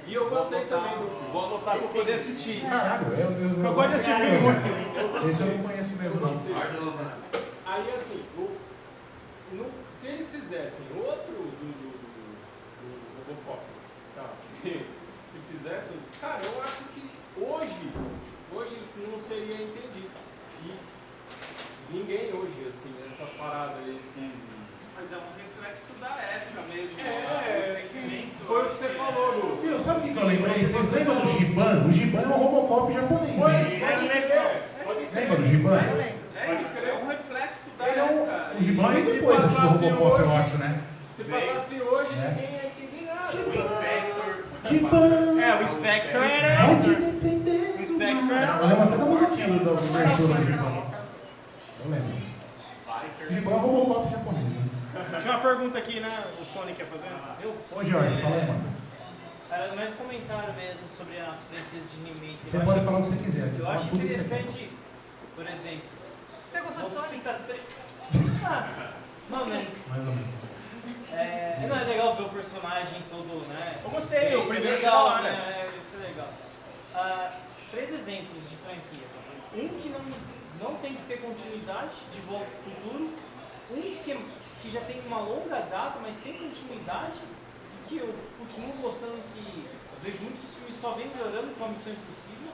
E eu gostei também do filme. Vou anotar pra poder assistir. Caralho, Eu gosto de assistir filme ruim. Esse eu não conheço mesmo, não. Aí assim, se eles fizessem outro do Robocop, tá? Se fizessem, cara, eu acho que hoje queria entender. E ninguém hoje, assim, essa parada, esse... Mas é um reflexo da época mesmo. Foi o que você falou, Lu. Meu, sabe o que eu lembrei? Vocês lembram do Giban? O Giban é um Robocop japonês. Lembra do Giban? É isso, é um reflexo da época. O Giban é depois do Robocop, eu acho, né? Se passasse hoje, ninguém ia entender nada. O Inspector. Giban! É, o Inspector era... Vai te defender! O Inspector era... Eu lembro até da musiquinha da abertura do Giban. Eu lembro. O Giban é um Robocop japonês, né? Tinha uma pergunta aqui, né? O Sonic quer fazer? Ô, Jorge, fala aí, mano. Mais comentário mesmo sobre as franquias de remake. Você pode falar o que você quiser. Eu Fala acho tudo que você interessante, por exemplo... Você gostou de Sonic? Não, mas... Mais ou menos. Não é legal ver o personagem todo, né? Eu gostei, o primeiro legal, lá, né? Isso é legal. 3 exemplos de franquia. Um que não tem que ter continuidade, De Volta ao Futuro. Um que já tem uma longa data, mas tem continuidade. E que eu continuo gostando, que eu vejo muito que os filmes só vem melhorando com a Missão Impossível.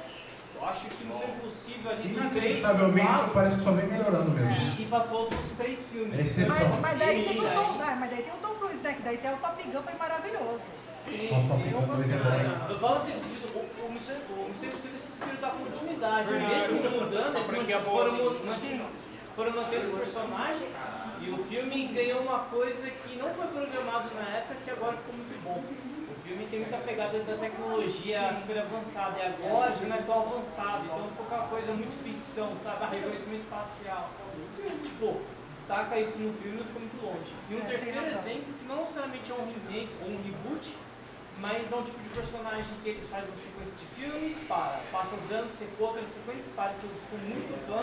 Eu acho que Missão Impossível ali no 3, Inacreditavelmente, 4, parece que só vem melhorando mesmo. e passou dos 3 filmes. É exceção. Mas daí tem o Tom, mas daí tem o Tom Cruise, né? Que daí tem o Top Gun, foi maravilhoso. Sim, Nossa, Top sim. Gun 2 é bom. Eu falo assim, no sentido, o Missão Impossível eles conseguiram dar continuidade. Mesmo mudando, eles foram mantendo os personagens. E o filme ganhou uma coisa que não foi programado na época, que agora ficou muito bom. O filme tem muita pegada da tecnologia super avançada, e agora já não é tão avançado, então ficou aquela coisa muito ficção, sabe? Reconhecimento facial. Tipo, destaca isso no filme e não fica muito longe. E um terceiro exemplo, que não necessariamente é um remake ou um reboot, mas é um tipo de personagem que eles fazem uma sequência de filmes, passa os anos, você outra sequência, que eu sou muito fã.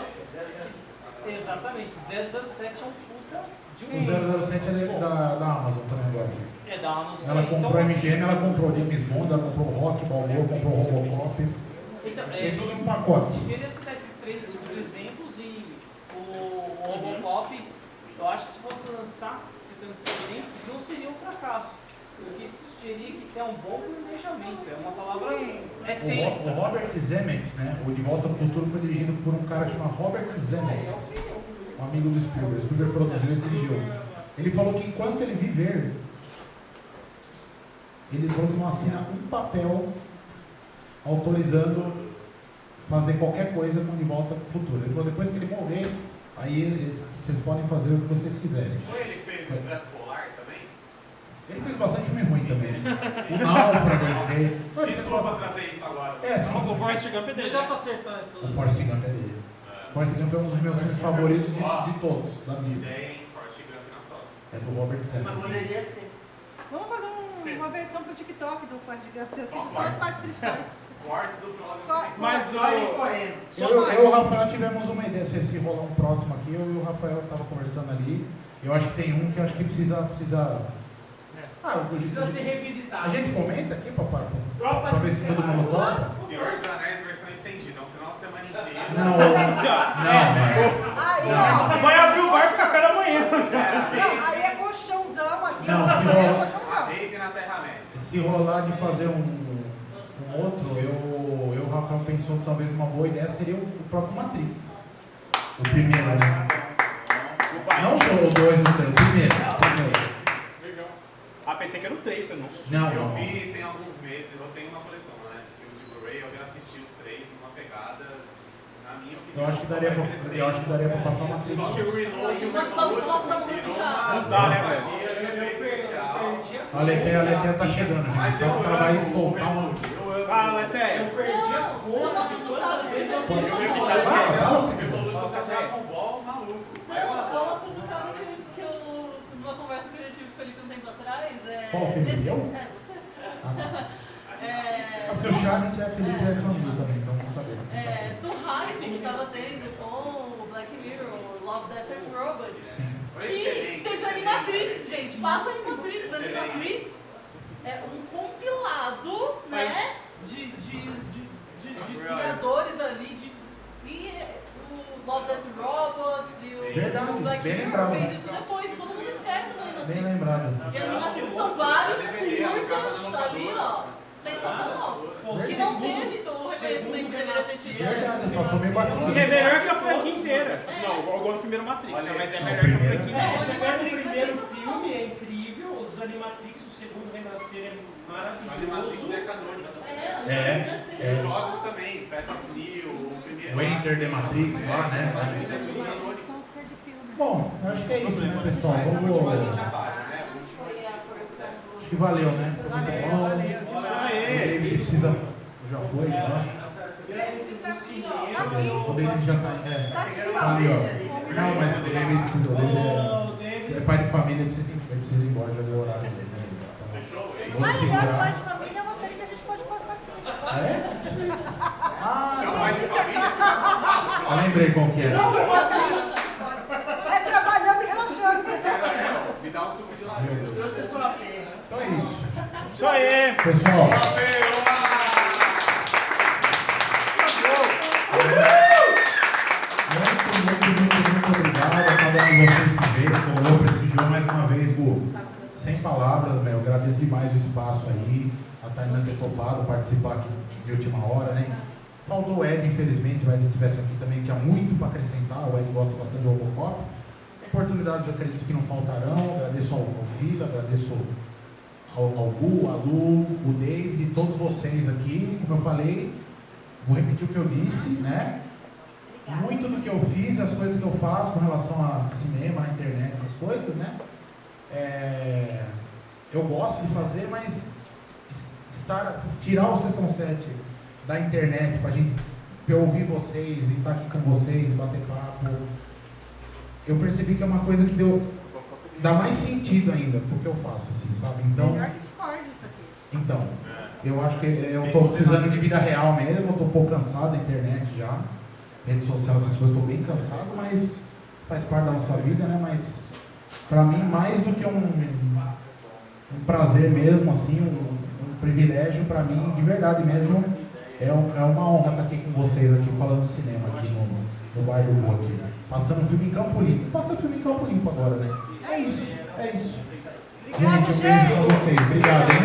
Exatamente, 007 é um puta de um... O 007 é da Amazon também agora. É da Amazon. Ela comprou a MGM, ela comprou o James Bond, ela comprou o Rock Balboa, comprou o Robocop. Então, tem tudo um pacote. Eu queria citar esses 3 tipos de exemplos e o Robocop, eu acho que se fosse lançar, citando esses exemplos, não seria um fracasso. Porque isso teria que ter um bom planejamento, é uma palavra... O Robert Zemeckis, né? O De Volta ao Futuro foi dirigido por um cara que chama Robert Zemeckis, um amigo do Spielberg. O Spielberg produziu e dirigiu. Ele falou que enquanto ele viver, ele falou que não assina um papel autorizando fazer qualquer coisa com De Volta ao Futuro. Ele falou, depois que ele morrer, aí vocês podem fazer o que vocês quiserem. Foi ele que fez o Expresso Polar também? Ele fez bastante filme ruim também. O Náufrago ele fez. Desculpa trazer isso agora. Sim. O Forrest Gump é dele. Não dá pra acertar tudo. O Forrest Gump é dele. O Forrest Gump é um dos meus filmes favoritos de todos, da vida. Tem Forrest Gump na próxima. É do Robert Mas Zemeckis. poderia ser. Vamos fazer uma versão pro TikTok do Forrest Gump. Eu sei só as partes principais. Cortes do próximo. Mas Eu e o Rafael tivemos uma ideia, se rolar um próximo aqui, eu e o Rafael tava conversando ali. Eu acho que tem um que eu acho que precisa Precisa ser revisitado. A gente comenta aqui, papai? Pra ver se todo mundo topa? Senhor dos Anéis versão estendida, um final de semana inteiro. Não, não. Vai abrir o bar pro café da manhã. Não, aí é colchãozão aqui. Não, Rave na Terra-média. Se rolar de fazer um outro, eu e o Rafael pensou que talvez uma boa ideia seria o próprio Matrix. O primeiro, né? Não o 2, o primeiro. Pensei que era o 3, foi não. Eu vi tem alguns meses, eu tenho uma coleção, né? Filme de Blu-ray, eu assisti os 3 numa pegada, na minha opinião. Eu acho que daria pra passar uma trilha. Só que o Reload e o Reload virou não dá, né, velho? A Letéia tá chegando, gente. Então ela vai soltar um. Ah, Letéia. Eu perdi a conta de quantas vezes eu assisti o Revolution tá Dragon Ball maluco. Uma publicada que eu, numa conversa que eu tive com o Felipe um tempo atrás, qual filme? você? Porque o Charlie é Felipe é sonista também, então vamos saber. Do hype que tava tendo com o Black Mirror, Love, Death and Robots. Sim. Que teve Animatrix, gente. Passa Animatrix. Animatrix é um compilado, né? De criadores ali, e o Love, Death and Robots e o Black Mirror fez isso depois, todo mundo esquece do Animatrix. Bem lembrado. E Animatrix são vários curtas ali, ó. Sensacional. Que não teve o reconhecimento que teve primeira a gente ia. Verdade, passou meio batido. Que é melhor que a franquia inteira. Não, eu gosto do primeiro Matrix, né? Mas é melhor que a franquia inteira. O segundo primeiro filme é incrível, o dos Animatrix, o segundo Renascer é maravilhoso. É canônico. É. Os jogos também, Battlefield, o primeiro. O Enter the Matrix lá, né? Bom, eu acho que é isso, né, pessoal? Acho que valeu, né? Foi muito bom. O David precisa. Já foi, eu acho. O David já tá ali, ó. Não, mas o David precisa. O David é pai de família, ele precisa ir embora, já deu o horário dele. Fechou? Aliás, pai de família é uma série que a gente pode passar aqui. É? Pai de família. Eu lembrei qual que é. É trabalhando e relaxando. Me dá um suco de laranja. Então é isso. Isso aí. Pessoal. Muito obrigado a cada um de vocês que veio, falou, prestigiou mais uma vez, Gu. Sem palavras, meu, agradeço demais o espaço aí, a Tainá ter topado participar aqui de última hora, né? Faltou o Ed, infelizmente, o Ed estivesse aqui também, tinha muito para acrescentar, o Ed gosta bastante do Robocop. Oportunidades eu acredito que não faltarão, agradeço ao Filho, agradeço ao Gu, a Lu, o David, todos vocês aqui, como eu falei, vou repetir o que eu disse, né? Muito do que eu fiz, as coisas que eu faço com relação a cinema, na internet, essas coisas, né? Eu gosto de fazer, mas tirar o Sessão 7 da internet pra eu ouvir vocês e estar aqui com vocês e bater papo, eu percebi que é uma coisa que dá mais sentido ainda pro que eu faço, assim, sabe? Então, melhor que Discord isso aqui. Então, eu acho que eu tô precisando de vida real mesmo, eu tô um pouco cansado da internet já, rede social, essas coisas, eu tô bem cansado, mas faz parte da nossa vida, né? Mas pra mim, mais do que um prazer mesmo, assim, um privilégio, pra mim, de verdade mesmo, é uma honra estar aqui com vocês aqui, falando de cinema aqui no Bar do Gu aqui. Passando filme em Campo Limpo. Passa filme em Campo Limpo agora, né? É isso. Gente, um beijo pra vocês. Obrigado, hein?